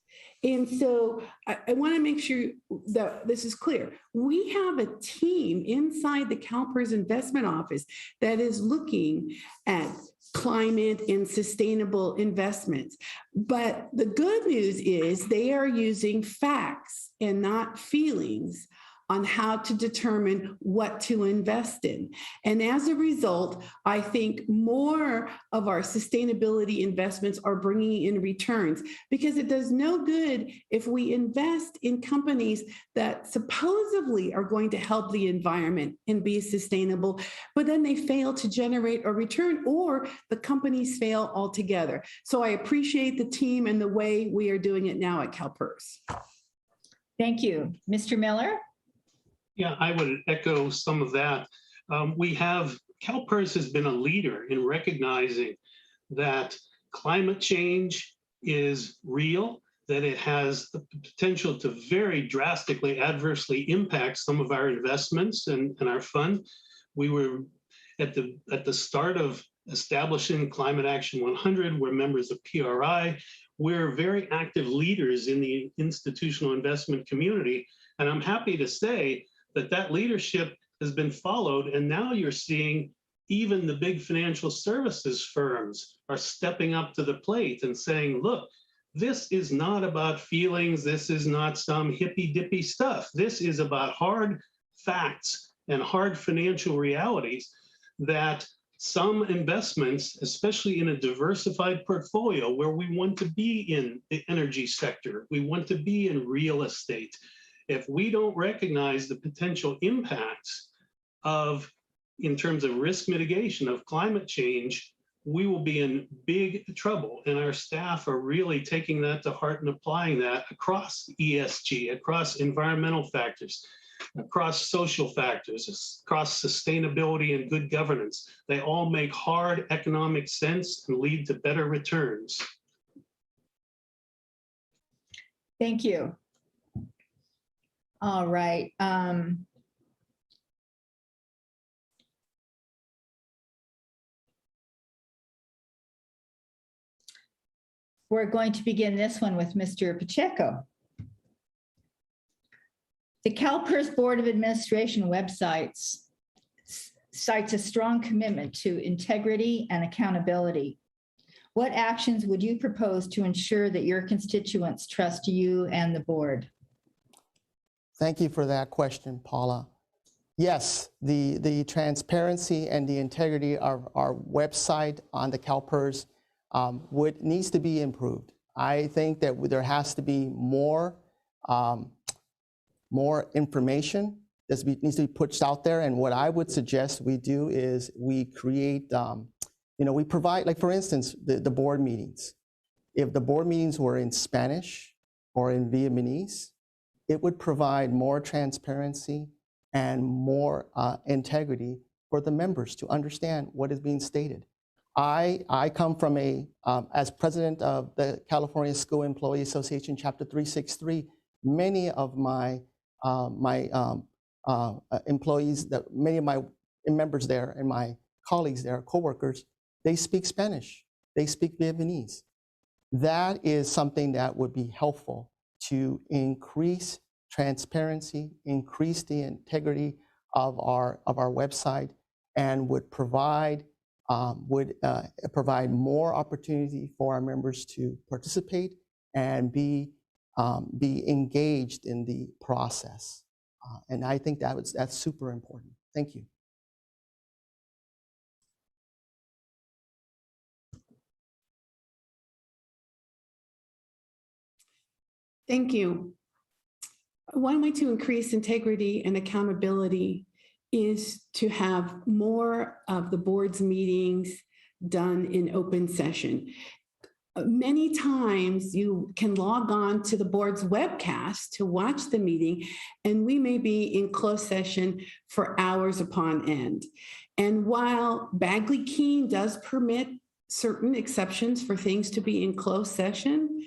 And so I want to make sure that this is clear. We have a team inside the CalPERS investment office that is looking at climate and sustainable investments. But the good news is they are using facts and not feelings on how to determine what to invest in. And as a result, I think more of our sustainability investments are bringing in returns, because it does no good if we invest in companies that supposedly are going to help the environment and be sustainable, but then they fail to generate a return, or the companies fail altogether. So I appreciate the team and the way we are doing it now at CalPERS. Thank you. Mr. Miller? Yeah, I would echo some of that. CalPERS has been a leader in recognizing that climate change is real, that it has the potential to very drastically adversely impact some of our investments and our fund. We were at the start of establishing Climate Action 100. We're members of PRI. We're very active leaders in the institutional investment community. And I'm happy to say that leadership has been followed, and now you're seeing even the big financial services firms are stepping up to the plate and saying, look, this is not about feelings, this is not some hippy-dippy stuff. This is about hard facts and hard financial realities that some investments, especially in a diversified portfolio where we want to be in the energy sector, we want to be in real estate, if we don't recognize the potential impacts in terms of risk mitigation of climate change, we will be in big trouble. And our staff are really taking that to heart and applying that across ESG, across environmental factors, across social factors, across sustainability and good governance. They all make hard economic sense and lead to better returns. Thank you. All right. We're going to begin this one with Mr. Pacheco. The CalPERS Board of Administration website cites a strong commitment to integrity and accountability. What actions would you propose to ensure that your constituents trust you and the board? Thank you for that question, Paula. Yes, the transparency and the integrity of our website on the CalPERS needs to be improved. I think that there has to be more information that needs to be pushed out there. And what I would suggest we do is we create, we provide, like for instance, the board meetings. If the board meetings were in Spanish or in Vietnamese, it would provide more transparency and more integrity for the members to understand what is being stated. I come from as president of the California School Employee Association, Chapter 363, many of my employees, many of my members there and my colleagues there, coworkers, they speak Spanish, they speak Vietnamese. That is something that would be helpful to increase transparency, increase the integrity of our website, and would provide more opportunity for our members to participate and be engaged in the process. And I think that's super important. Thank you. Thank you. One way to increase integrity and accountability is to have more of the board's meetings done in open session. Many times you can log on to the board's webcast to watch the meeting, and we may be in closed session for hours upon end. And while Bagley-Keene does permit certain exceptions for things to be in closed session,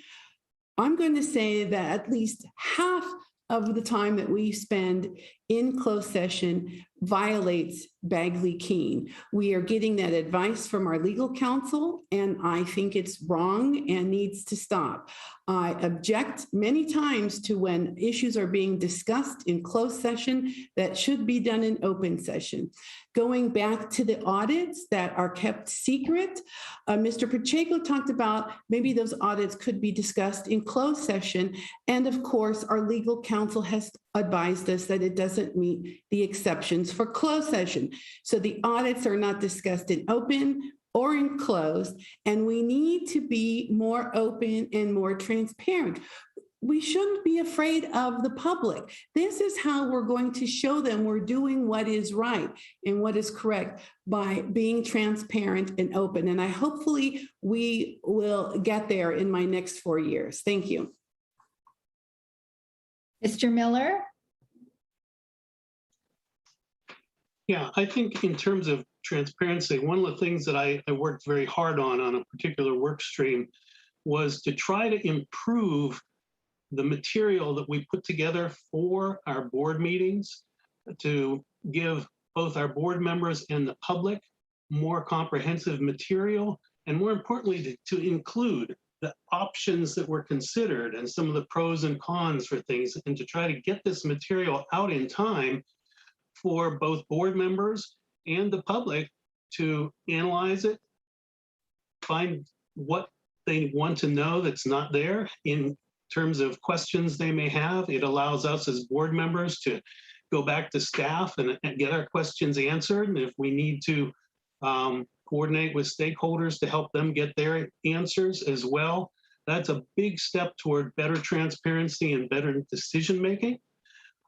I'm going to say that at least half of the time that we spend in closed session, violates Bagley-Keene. We are getting that advice from our legal counsel, and I think it's wrong and needs to stop. I object many times to when issues are being discussed in closed session that should be done in open session. Going back to the audits that are kept secret, Mr. Pacheco talked about maybe those audits could be discussed in closed session. And of course, our legal counsel has advised us that it doesn't meet the exceptions for closed session. So the audits are not discussed in open or in closed, and we need to be more open and more transparent. We shouldn't be afraid of the public. This is how we're going to show them we're doing what is right and what is correct, by being transparent and open. And hopefully we will get there in my next 4 years. Thank you. Mr. Miller? Yeah, I think in terms of transparency, one of the things that I worked very hard on a particular work stream was to try to improve the material that we put together for our board meetings, to give both our board members and the public more comprehensive material, and more importantly, to include the options that were considered and some of the pros and cons for things, and to try to get this material out in time for both board members and the public to analyze it, find what they want to know that's not there in terms of questions they may have. It allows us as board members to go back to staff and get our questions answered. And if we need to coordinate with stakeholders to help them get their answers as well, that's a big step toward better transparency and better decision-making.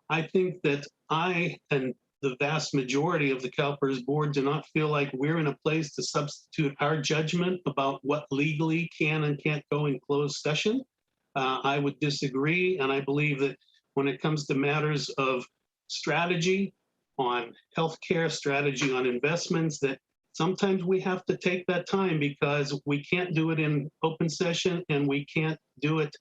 I think that I and the vast majority of the CalPERS board do not feel like we're in a place to substitute our judgment about what legally can and can't go in closed session. I would disagree, and I believe that when it comes to matters of strategy on healthcare, strategy on investments, that sometimes we have to take that time because we can't do it in open session and we can't do it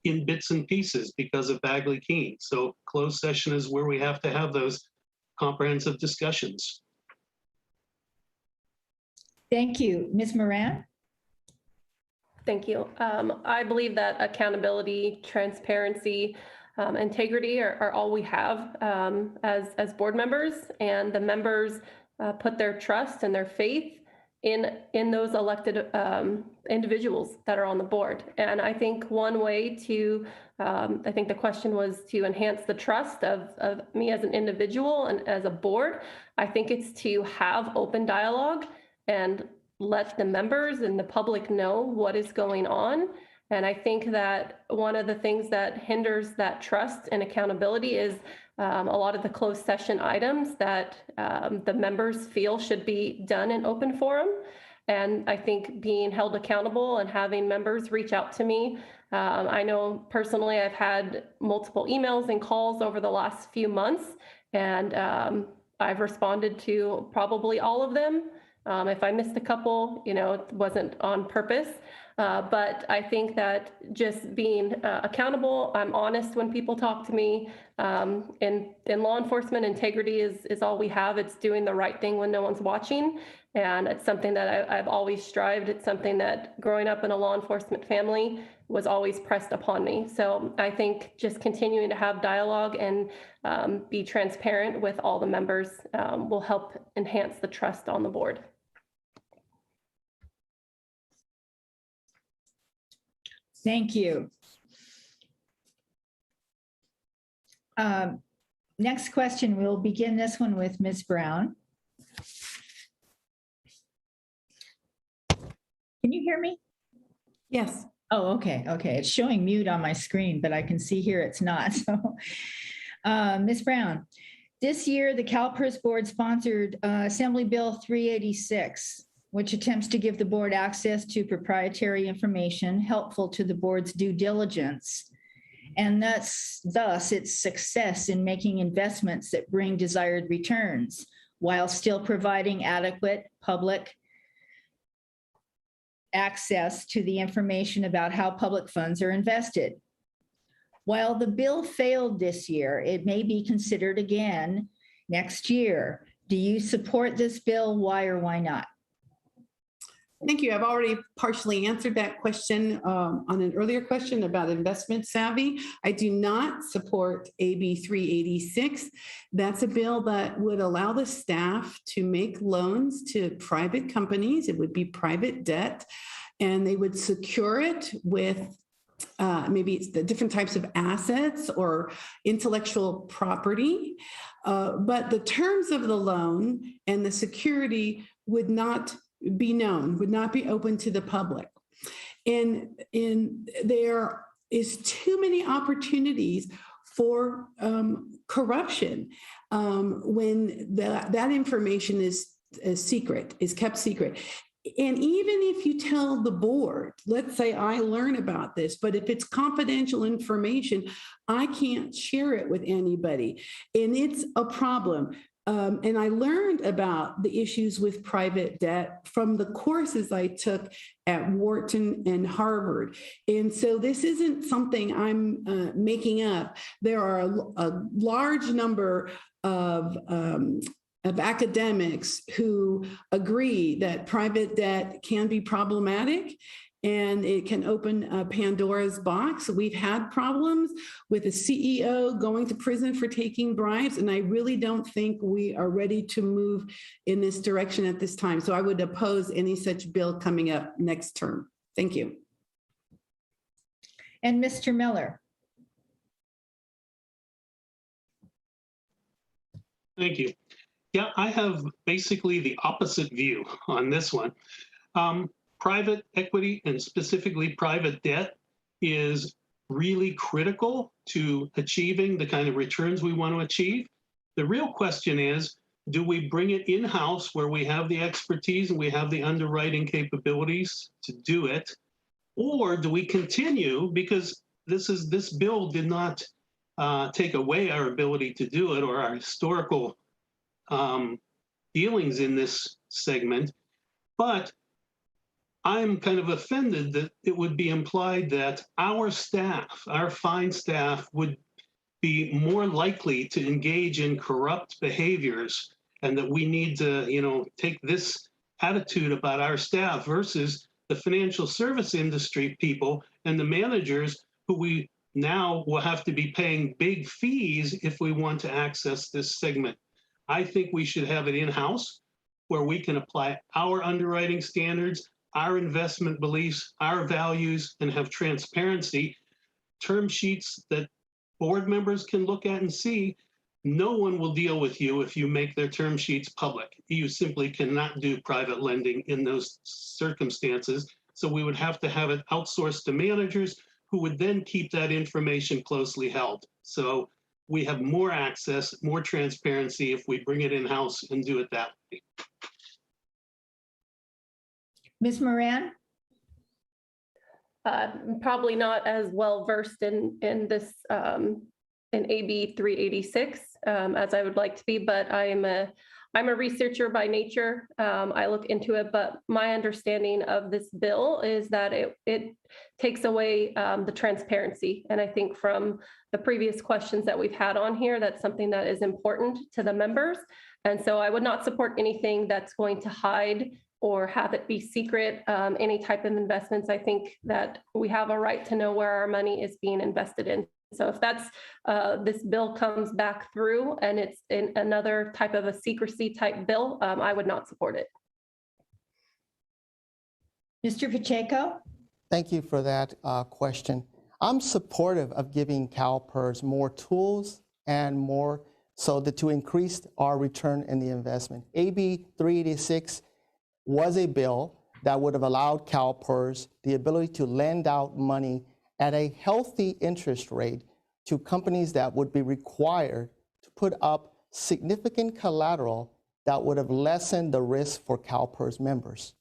in bits and pieces because of Bagley-Keene. So closed session is where we have to have those comprehensive discussions. Thank you. Ms. Moran? Thank you. I believe that accountability, transparency, integrity are all we have as board members, and the members put their trust and their faith in those elected individuals that are on the board. And I think one way to, I think the question was to enhance the trust of me as an individual and as a board. I think it's to have open dialogue and let the members and the public know what is going on. And I think that one of the things that hinders that trust and accountability is a lot of the closed session items that the members feel should be done in open forum. And I think being held accountable and having members reach out to me. I know personally I've had multiple emails and calls over the last few months, and I've responded to probably all of them. If I missed a couple, it wasn't on purpose. But I think that just being accountable, I'm honest when people talk to me. In law enforcement, integrity is all we have. It's doing the right thing when no one's watching. And it's something that I've always strived. It's something that growing up in a law enforcement family was always pressed upon me. So I think just continuing to have dialogue and be transparent with all the members will help enhance the trust on the board. Thank you. Next question, we'll begin this one with Ms. Brown. Can you hear me? Yes. Oh, okay. It's showing mute on my screen, but I can see here it's not. So, Ms. Brown, this year the CalPERS board sponsored Assembly Bill 386, which attempts to give the board access to proprietary information helpful to the board's due diligence, and thus its success in making investments that bring desired returns while still providing adequate public access to the information about how public funds are invested. While the bill failed this year, it may be considered again next year. Do you support this bill? Why or why not? Thank you. I've already partially answered that question on an earlier question about investment savvy. I do not support AB 386. That's a bill that would allow the staff to make loans to private companies. It would be private debt, and they would secure it with maybe it's the different types of assets or intellectual property. But the terms of the loan and the security would not be known, would not be open to the public. And there is too many opportunities for corruption when that information is secret, is kept secret. And even if you tell the board, let's say I learn about this, but if it's confidential information, I can't share it with anybody. And it's a problem. And I learned about the issues with private debt from the courses I took at Wharton and Harvard. And so this isn't something I'm making up. There are a large number of academics who agree that private debt can be problematic and it can open Pandora's box. We've had problems with a CEO going to prison for taking bribes, and I really don't think we are ready to move in this direction at this time. So I would oppose any such bill coming up next term. Thank you. And Mr. Miller. Thank you. Yeah, I have basically the opposite view on this one. Private equity and specifically private debt is really critical to achieving the kind of returns we want to achieve. The real question is, do we bring it in-house where we have the expertise and we have the underwriting capabilities to do it? Or do we continue, because this bill did not take away our ability to do it or our historical dealings in this segment, but I'm kind of offended that it would be implied that our staff, our fine staff, would be more likely to engage in corrupt behaviors, and that we need to, take this attitude about our staff versus the financial service industry people and the managers who we now will have to be paying big fees if we want to access this segment. I think we should have it in-house where we can apply our underwriting standards, our investment beliefs, our values, and have transparency, term sheets that board members can look at and see. No one will deal with you if you make their term sheets public. You simply cannot do private lending in those circumstances. So we would have to have it outsourced to managers who would then keep that information closely held. So we have more access, more transparency if we bring it in-house and do it that way. Ms. Moran? Probably not as well versed in this in AB 386 as I would like to be, but I'm a researcher by nature. I look into it, but my understanding of this bill is that it takes away the transparency. And I think from the previous questions that we've had on here, that's something that is important to the members. And so I would not support anything that's going to hide or have it be secret, any type of investments. I think that we have a right to know where our money is being invested in. So if that's this bill comes back through and it's in another type of a secrecy type bill, I would not support it. Mr. Pacheco? Thank you for that question. I'm supportive of giving CalPERS more tools and more so that to increase our return in the investment. AB 386 was a bill that would have allowed CalPERS the ability to lend out money at a healthy interest rate to companies that would be required to put up significant collateral that would have lessened the risk for CalPERS members.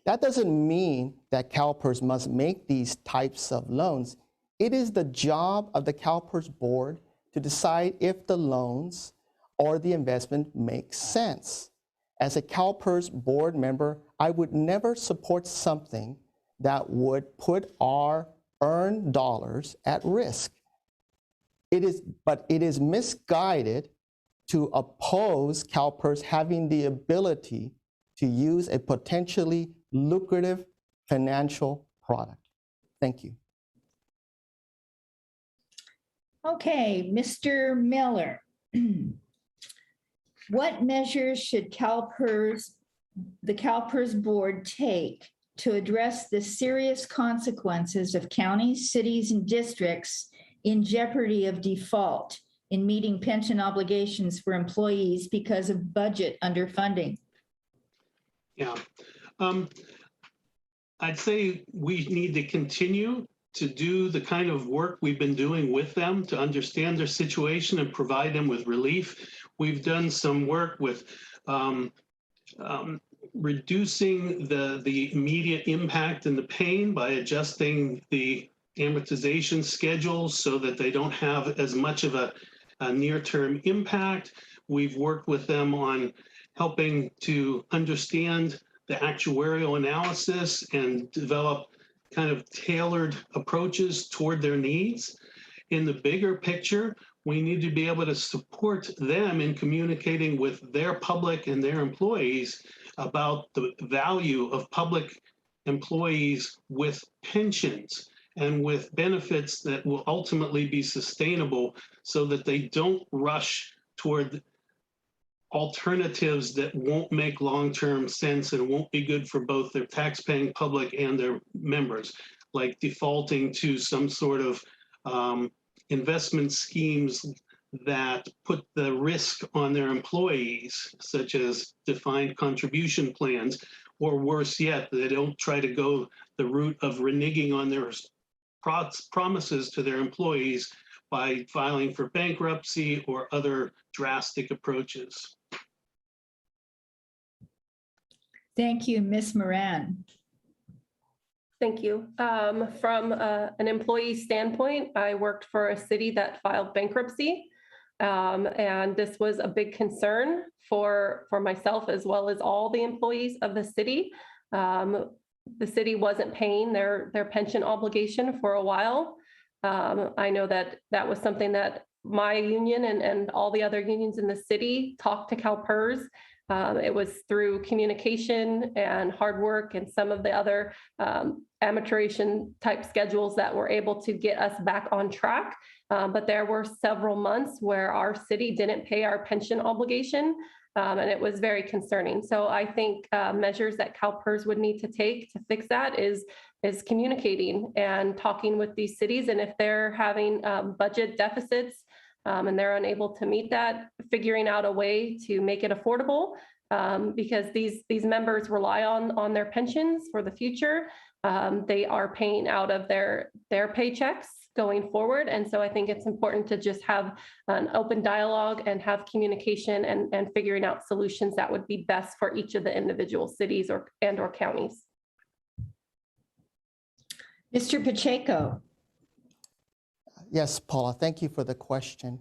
That doesn't mean that CalPERS must make these types of loans. It is the job of the CalPERS board to decide if the loans or the investment makes sense. As a CalPERS board member, I would never support something that would put our earned dollars at risk. But it is misguided to oppose CalPERS having the ability to use a potentially lucrative financial product. Thank you. Okay, Mr. Miller. What measures should the CalPERS board take to address the serious consequences of counties, cities, and districts in jeopardy of default in meeting pension obligations for employees because of budget underfunding? Yeah. I'd say we need to continue to do the kind of work we've been doing with them to understand their situation and provide them with relief. We've done some work with reducing the immediate impact and the pain by adjusting the amortization schedules so that they don't have as much of a near-term impact. We've worked with them on helping to understand the actuarial analysis and develop kind of tailored approaches toward their needs. In the bigger picture, we need to be able to support them in communicating with their public and their employees about the value of public employees with pensions and with benefits that will ultimately be sustainable so that they don't rush toward alternatives that won't make long-term sense and won't be good for both their tax-paying public and their members, like defaulting to some sort of investment schemes that put the risk on their employees, such as defined contribution plans, or worse yet, they don't try to go the route of reneging on their promises to their employees by filing for bankruptcy or other drastic approaches. Thank you, Ms. Moran. Thank you. From an employee standpoint, I worked for a city that filed bankruptcy. And this was a big concern for myself as well as all the employees of the city. The city wasn't paying their pension obligation for a while. I know that was something that my union and all the other unions in the city talked to CalPERS. It was through communication and hard work and some of the other amortization type schedules that were able to get us back on track. But there were several months where our city didn't pay our pension obligation, and it was very concerning. So I think measures that CalPERS would need to take to fix that is communicating and talking with these cities. And if they're having budget deficits and they're unable to meet that, figuring out a way to make it affordable, because these members rely on their pensions for the future. They are paying out of their paychecks going forward. And so I think it's important to just have an open dialogue and have communication and figuring out solutions that would be best for each of the individual cities or counties. Mr. Pacheco. Yes, Paula, thank you for the question.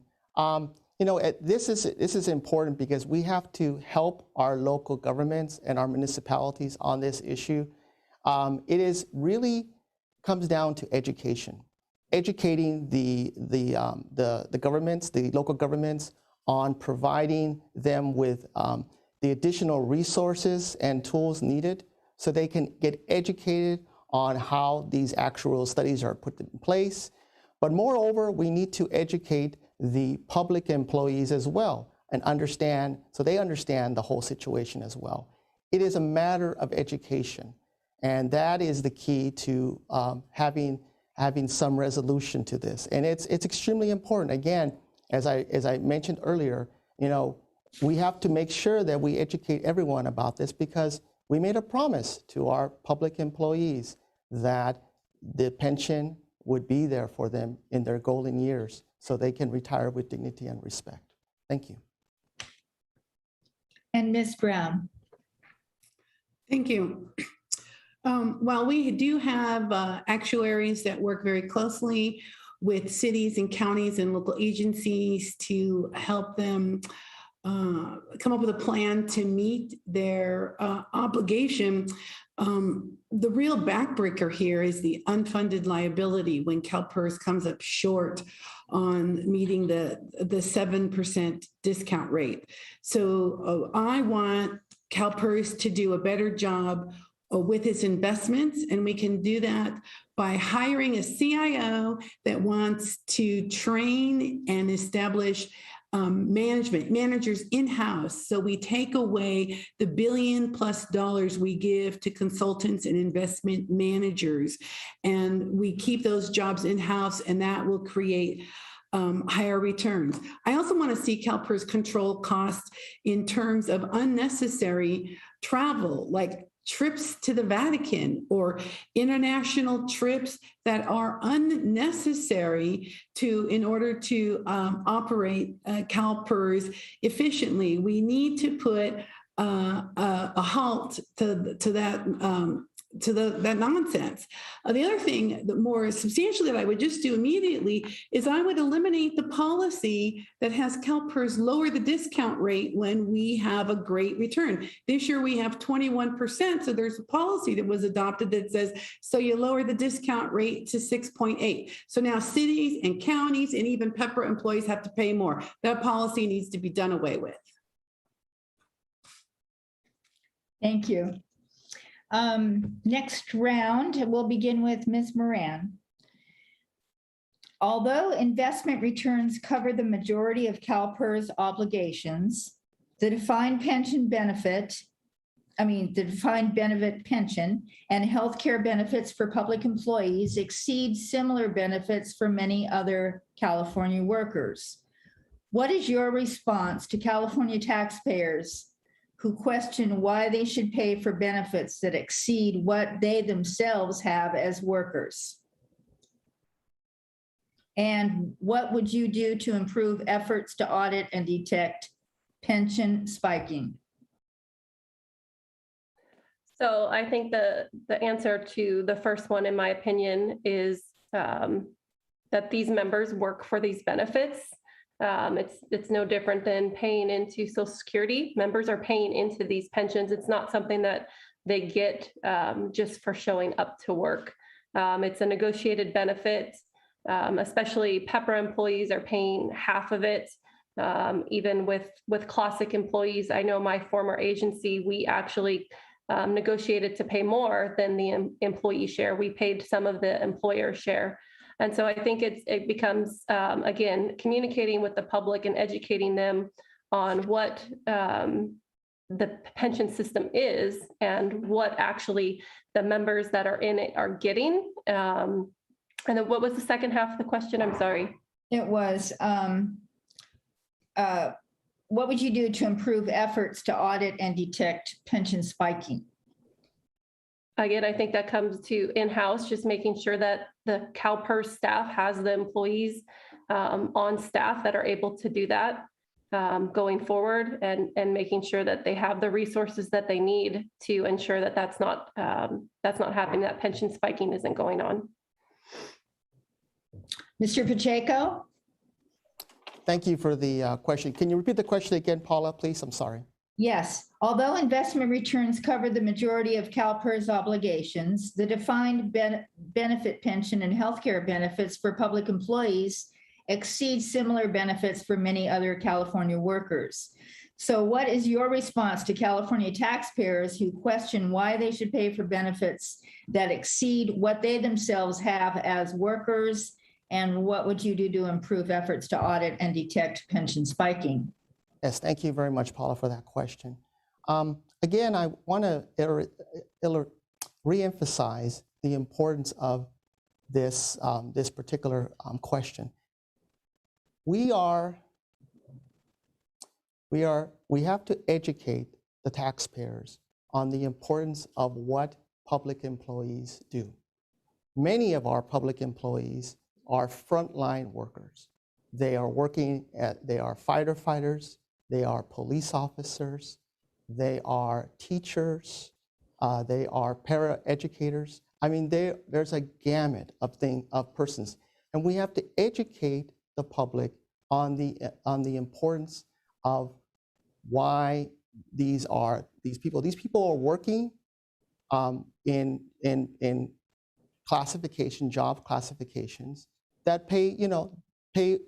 This is important because we have to help our local governments and our municipalities on this issue. It is really comes down to education. Educating the governments, the local governments, on providing them with the additional resources and tools needed so they can get educated on how these actuarial studies are put in place. But moreover, we need to educate the public employees as well and understand, so they understand the whole situation as well. It is a matter of education, and that is the key to having some resolution to this. And it's extremely important. Again, as I mentioned earlier, we have to make sure that we educate everyone about this because we made a promise to our public employees that the pension would be there for them in their golden years so they can retire with dignity and respect. Thank you. And Ms. Brown. Thank you. While we do have actuaries that work very closely with cities and counties and local agencies to help them come up with a plan to meet their obligation. The real backbreaker here is the unfunded liability when CalPERS comes up short on meeting the 7% discount rate. So I want CalPERS to do a better job with its investments, and we can do that by hiring a CIO that wants to train and establish managers in-house. So we take away the $1 billion+ we give to consultants and investment managers, and we keep those jobs in-house, and that will create higher returns. I also want to see CalPERS control costs in terms of unnecessary travel, like trips to the Vatican or international trips that are unnecessary in order to operate CalPERS efficiently. We need to put a halt to that nonsense. The other thing, that more substantially, that I would just do immediately is I would eliminate the policy that has CalPERS lower the discount rate when we have a great return. This year we have 21%, so there's a policy that was adopted that says, so you lower the discount rate to 6.8. So now cities and counties and even Pepper employees have to pay more. That policy needs to be done away with. Thank you. Next round, we'll begin with Ms. Moran. Although investment returns cover the majority of CalPERS obligations, the defined benefit pension and healthcare benefits for public employees exceed similar benefits for many other California workers. What is your response to California taxpayers who question why they should pay for benefits that exceed what they themselves have as workers? And what would you do to improve efforts to audit and detect pension spiking? So I think the answer to the first one, in my opinion, is that these members work for these benefits. It's no different than paying into Social Security. Members are paying into these pensions. It's not something that they get just for showing up to work. It's a negotiated benefit. Especially Pepper employees are paying half of it. Even with Classic employees, I know my former agency, we actually negotiated to pay more than the employee share. We paid some of the employer share. And so I think it becomes, again, communicating with the public and educating them on what the pension system is and what actually the members that are in it are getting. And then what was the second half of the question? I'm sorry. It was, what would you do to improve efforts to audit and detect pension spiking? Again, I think that comes to in-house, just making sure that the CalPERS staff has the employees on staff that are able to do that going forward, and making sure that they have the resources that they need to ensure that that's not happening, that pension spiking isn't going on. Mr. Pacheco? Thank you for the question. Can you repeat the question again, Paula, please? I'm sorry. Yes. Although investment returns cover the majority of CalPERS obligations, the defined benefit pension and healthcare benefits for public employees exceed similar benefits for many other California workers. So what is your response to California taxpayers who question why they should pay for benefits that exceed what they themselves have as workers? And what would you do to improve efforts to audit and detect pension spiking? Yes, thank you very much, Paula, for that question. Again, I want to reemphasize the importance of this, this particular question. We have to educate the taxpayers on the importance of what public employees do. Many of our public employees are frontline workers. They are they are firefighters, they are police officers, they are teachers, they are paraeducators. I mean, there's a gamut of persons, and we have to educate the public on the importance of why these people are working in job classifications that pay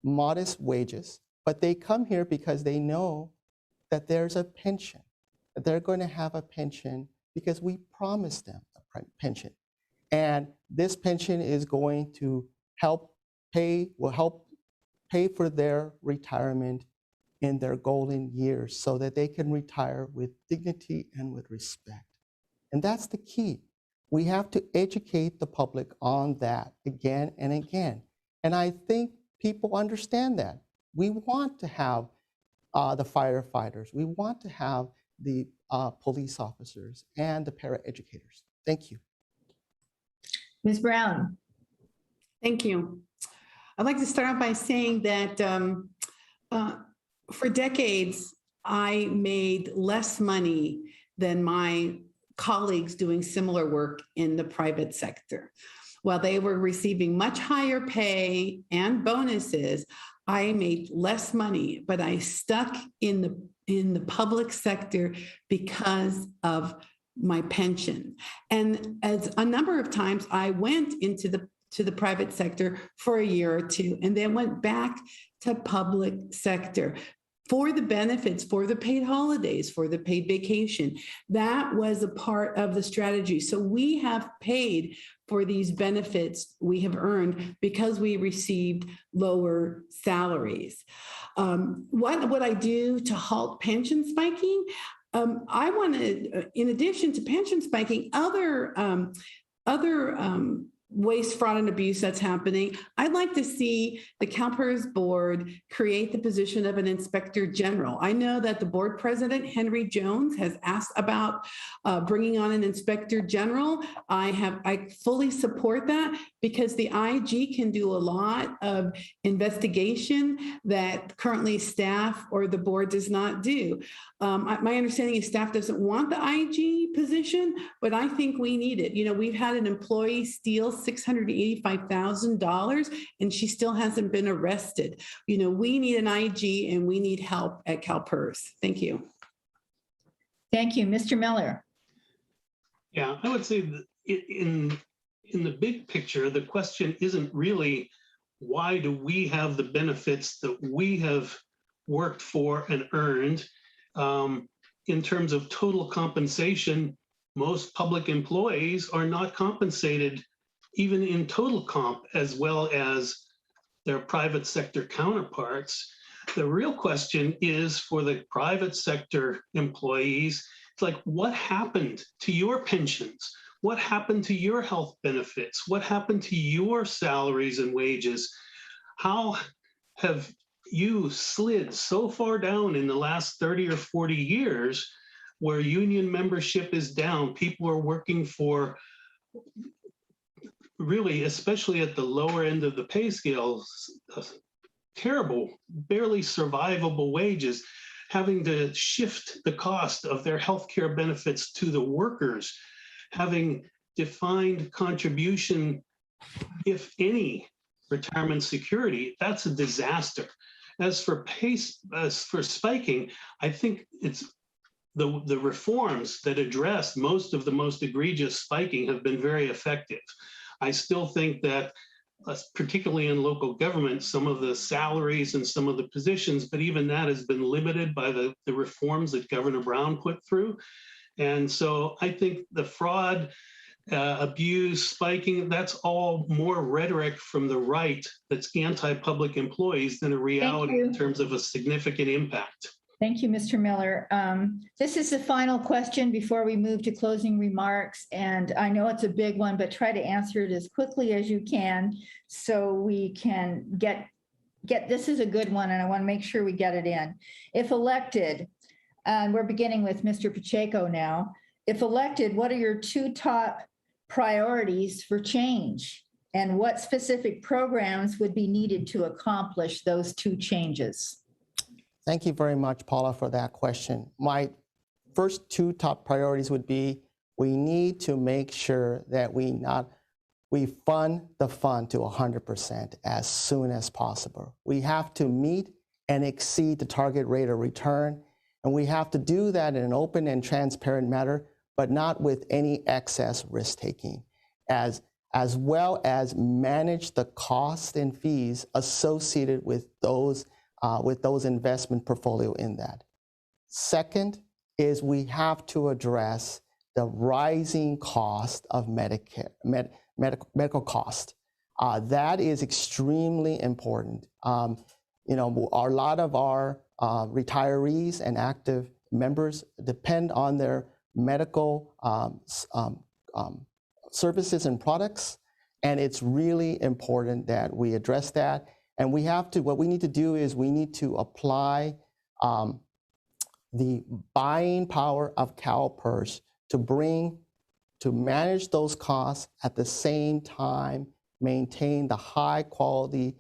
modest wages, but they come here because they know that there's a pension, that they're going to have a pension because we promised them a pension. And this pension is going to help pay for their retirement in their golden years so that they can retire with dignity and with respect. And that's the key. We have to educate the public on that again and again. And I think people understand that. We want to have the firefighters. We want to have the police officers and the paraeducators. Thank you. Ms. Brown. Thank you. I'd like to start off by saying that for decades, I made less money than my colleagues doing similar work in the private sector. While they were receiving much higher pay and bonuses, I made less money, but I stuck in the public sector because of my pension. And as a number of times I went into the private sector for a year or two and then went back to public sector for the benefits, for the paid holidays, for the paid vacation. That was a part of the strategy. So we have paid for these benefits we have earned because we received lower salaries. What would I do to halt pension spiking? I want to, in addition to pension spiking, other waste, fraud, and abuse that's happening, I'd like to see the CalPERS board create the position of an inspector general. I know that the board president, Henry Jones, has asked about bringing on an inspector general. I fully support that because the IG can do a lot of investigation that currently staff or the board does not do. My understanding is staff doesn't want the IG position, but I think we need it. You know, we've had an employee steal $685,000 and she still hasn't been arrested. You know, we need an IG and we need help at CalPERS. Thank you. Thank you. Mr. Miller. Yeah, I would say that in the big picture, the question isn't really why do we have the benefits that we have worked for and earned. In terms of total compensation, most public employees are not compensated even in total comp as well as their private sector counterparts. The real question is for the private sector employees, it's like, what happened to your pensions? What happened to your health benefits? What happened to your salaries and wages? How have you slid so far down in the last 30 or 40 years where union membership is down? People are working for really, especially at the lower end of the pay scale, terrible, barely survivable wages, having to shift the cost of their healthcare benefits to the workers, having defined contribution, if any, retirement security. That's a disaster. As for spiking, I think it's the reforms that address most of the most egregious spiking have been very effective. I still think that, particularly in local government, some of the salaries and some of the positions, but even that has been limited by the reforms that Governor Brown put through. And so I think the fraud, abuse, spiking, that's all more rhetoric from the right that's anti-public employees than a reality in terms of a significant impact. Thank you, Mr. Miller. This is the final question before we move to closing remarks. And I know it's a big one, but try to answer it as quickly as you can so we can get this is a good one, and I want to make sure we get it in. If elected, and we're beginning with Mr. Pacheco now, if elected, what are your two top priorities for change? And what specific programs would be needed to accomplish those two changes? Thank you very much, Paula, for that question. My first two top priorities would be we need to make sure that we fund the fund to 100% as soon as possible. We have to meet and exceed the target rate of return. And we have to do that in an open and transparent manner, but not with any excess risk-taking, as well as manage the costs and fees associated with those investment portfolio in that. Second is we have to address the rising cost of Medicare, medical cost. That is extremely important. A lot of our retirees and active members depend on their medical services and products, and it's really important that we address that. And what we need to do is we need to apply the buying power of CalPERS to manage those costs, at the same time maintain the high quality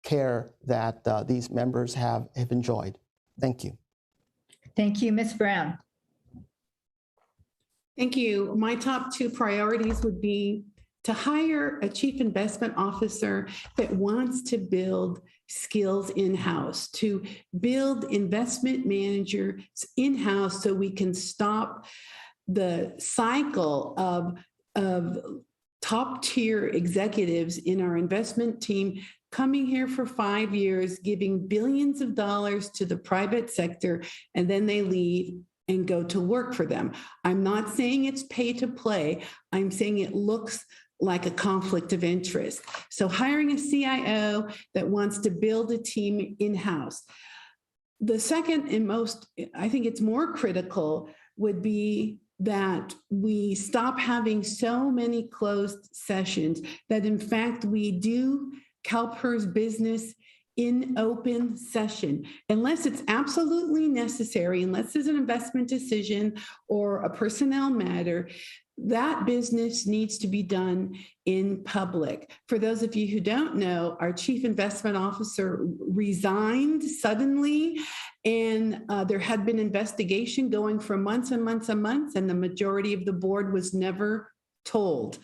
care that these members have enjoyed. Thank you. Thank you, Ms. Brown. Thank you. My top two priorities would be to hire a chief investment officer that wants to build skills in-house, to build investment managers in-house so we can stop the cycle of top-tier executives in our investment team coming here for 5 years, giving billions of dollars to the private sector, and then they leave and go to work for them. I'm not saying it's pay to play. I'm saying it looks like a conflict of interest. So hiring a CIO that wants to build a team in-house. The second and most, I think it's more critical, would be that we stop having so many closed sessions, that in fact we do CalPERS business in open session, unless it's absolutely necessary, unless there's an investment decision or a personnel matter. That business needs to be done in public. For those of you who don't know, our chief investment officer resigned suddenly, and there had been investigation going for months and months and months, and the majority of the board was never told.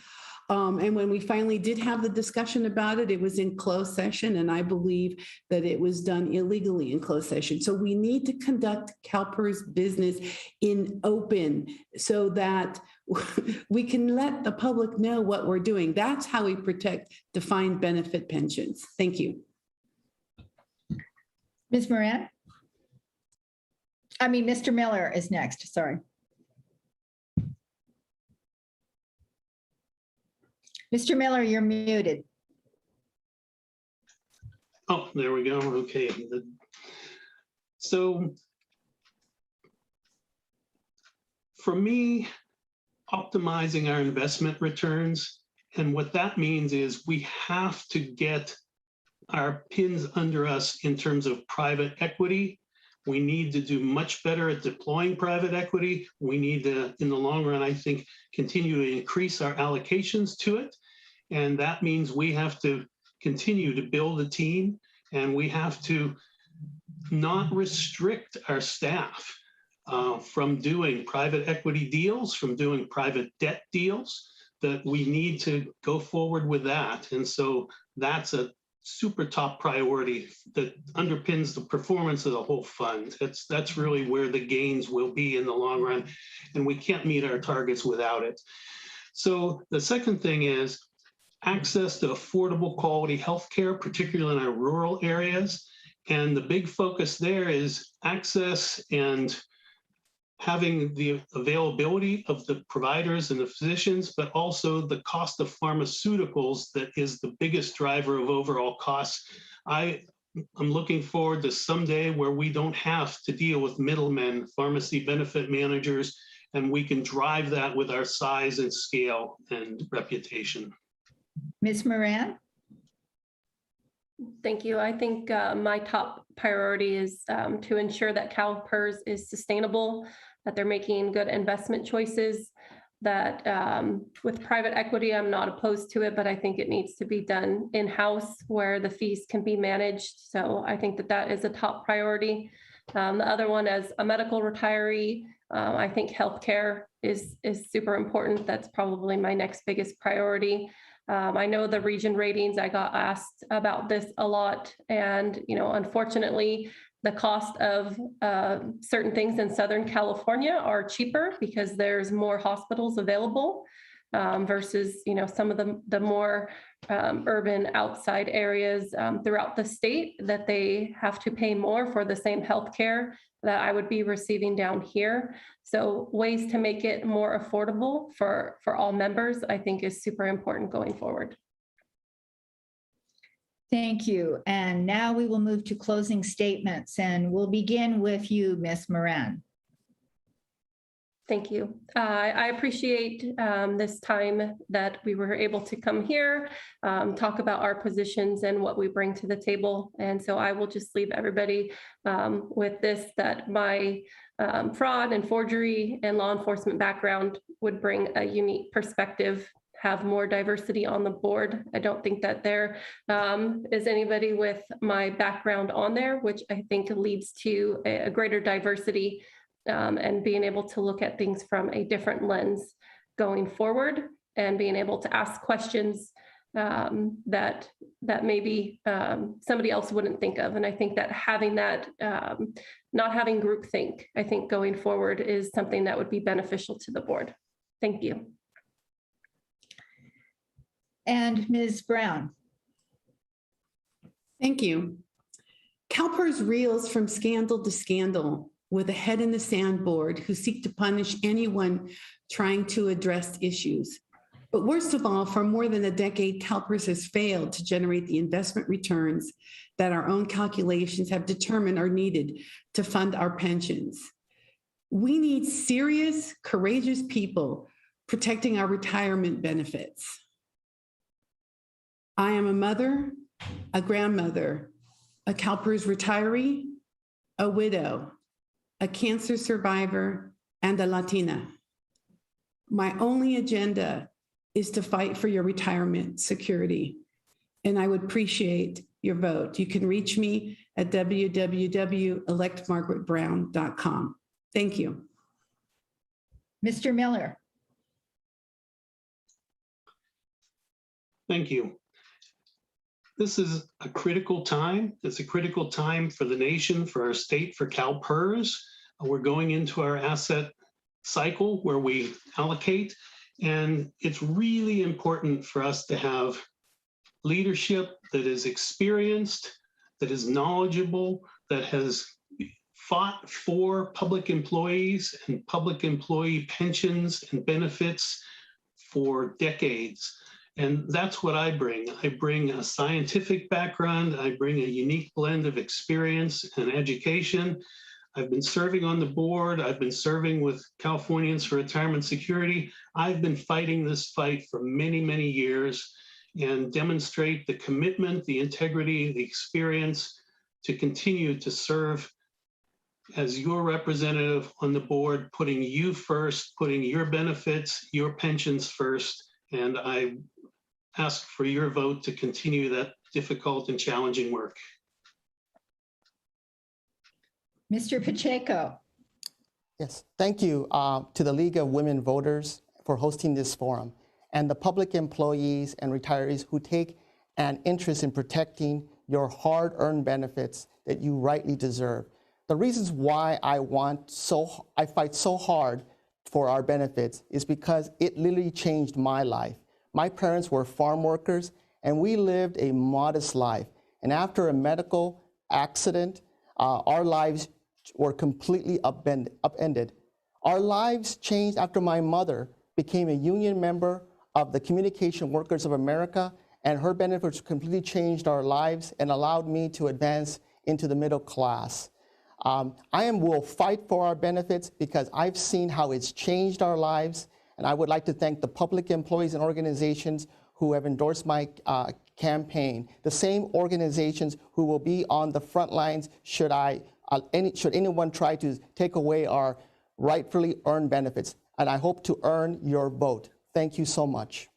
And when we finally did have the discussion about it, it was in closed session, and I believe that it was done illegally in closed session. So we need to conduct CalPERS business in open so that we can let the public know what we're doing. That's how we protect defined benefit pensions. Thank you. Ms. Moran? Mr. Miller is next, sorry. Mr. Miller, you're muted. Oh, there we go. Okay. So for me, optimizing our investment returns, and what that means is we have to get our pins under us in terms of private equity. We need to do much better at deploying private equity. We need to, in the long run, I think, continue to increase our allocations to it. And that means we have to continue to build a team, and we have to not restrict our staff from doing private equity deals, from doing private debt deals, that we need to go forward with that. And so that's a super top priority that underpins the performance of the whole fund. That's really where the gains will be in the long run, and we can't meet our targets without it. So the second thing is access to affordable quality healthcare, particularly in our rural areas. And the big focus there is access and having the availability of the providers and the physicians, but also the cost of pharmaceuticals that is the biggest driver of overall costs. I'm looking forward to someday where we don't have to deal with middlemen, pharmacy benefit managers, and we can drive that with our size and scale and reputation. Ms. Moran? Thank you. I think my top priority is to ensure that CalPERS is sustainable, that they're making good investment choices, that with private equity, I'm not opposed to it, but I think it needs to be done in-house where the fees can be managed. So I think that that is a top priority. The other one, as a medical retiree, I think healthcare is super important. That's probably my next biggest priority. I know the region ratings, I got asked about this a lot. And, unfortunately, the cost of certain things in Southern California are cheaper because there's more hospitals available versus, some of the more urban outside areas throughout the state, that they have to pay more for the same healthcare that I would be receiving down here. So ways to make it more affordable for all members, I think, is super important going forward. Thank you. And now we will move to closing statements, and we'll begin with you, Ms. Moran. Thank you. I appreciate this time that we were able to come here, talk about our positions and what we bring to the table. And so I will just leave everybody with this, that my fraud and forgery and law enforcement background would bring a unique perspective, have more diversity on the board. I don't think that there is anybody with my background on there, which I think leads to a greater diversity and being able to look at things from a different lens going forward, and being able to ask questions that maybe somebody else wouldn't think of. And I think that having that, not having groupthink, I think going forward is something that would be beneficial to the board. Thank you. And Ms. Brown. Thank you. CalPERS reels from scandal to scandal with a head in the sand board who seek to punish anyone trying to address issues. But worst of all, for more than a decade, CalPERS has failed to generate the investment returns that our own calculations have determined are needed to fund our pensions. We need serious, courageous people protecting our retirement benefits. I am a mother, a grandmother, a CalPERS retiree, a widow, a cancer survivor, and a Latina. My only agenda is to fight for your retirement security, and I would appreciate your vote. You can reach me at www.electmargaretbrown.com. Thank you. Mr. Miller. Thank you. This is a critical time. It's a critical time for the nation, for our state, for CalPERS. We're going into our asset cycle where we allocate, and it's really important for us to have leadership that is experienced, that is knowledgeable, that has fought for public employees and public employee pensions and benefits for decades. And that's what I bring. I bring a scientific background. I bring a unique blend of experience and education. I've been serving on the board. I've been serving with Californians for Retirement Security. I've been fighting this fight for many, many years, and demonstrate the commitment, the integrity, the experience to continue to serve as your representative on the board, putting you first, putting your benefits, your pensions first. And I ask for your vote to continue that difficult and challenging work. Mr. Pacheco. Yes, thank you to the League of Women Voters for hosting this forum, and the public employees and retirees who take an interest in protecting your hard-earned benefits that you rightly deserve. The reasons why I fight so hard for our benefits is because it literally changed my life. My parents were farm workers, and we lived a modest life. And after a medical accident, our lives were completely upended. Our lives changed after my mother became a union member of the Communication Workers of America, and her benefits completely changed our lives and allowed me to advance into the middle class. will fight for our benefits because I've seen how it's changed our lives, and I would like to thank the public employees and organizations who have endorsed my campaign, the same organizations who will be on the front lines should anyone try to take away our rightfully earned benefits. And I hope to earn your vote. Thank you so much.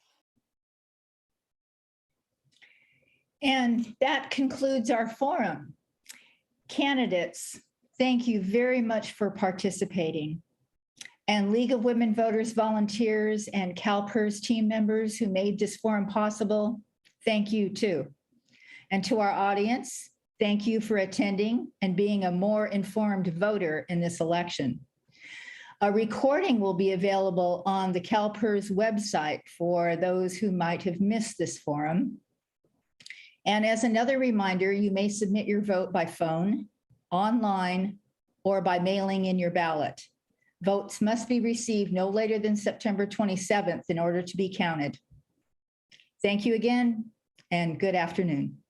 And that concludes our forum. Candidates, thank you very much for participating. And League of Women Voters volunteers and CalPERS team members who made this forum possible, thank you too. And to our audience, thank you for attending and being a more informed voter in this election. A recording will be available on the CalPERS website for those who might have missed this forum. And as another reminder, you may submit your vote by phone, online, or by mailing in your ballot. Votes must be received no later than September 27th in order to be counted. Thank you again, and good afternoon.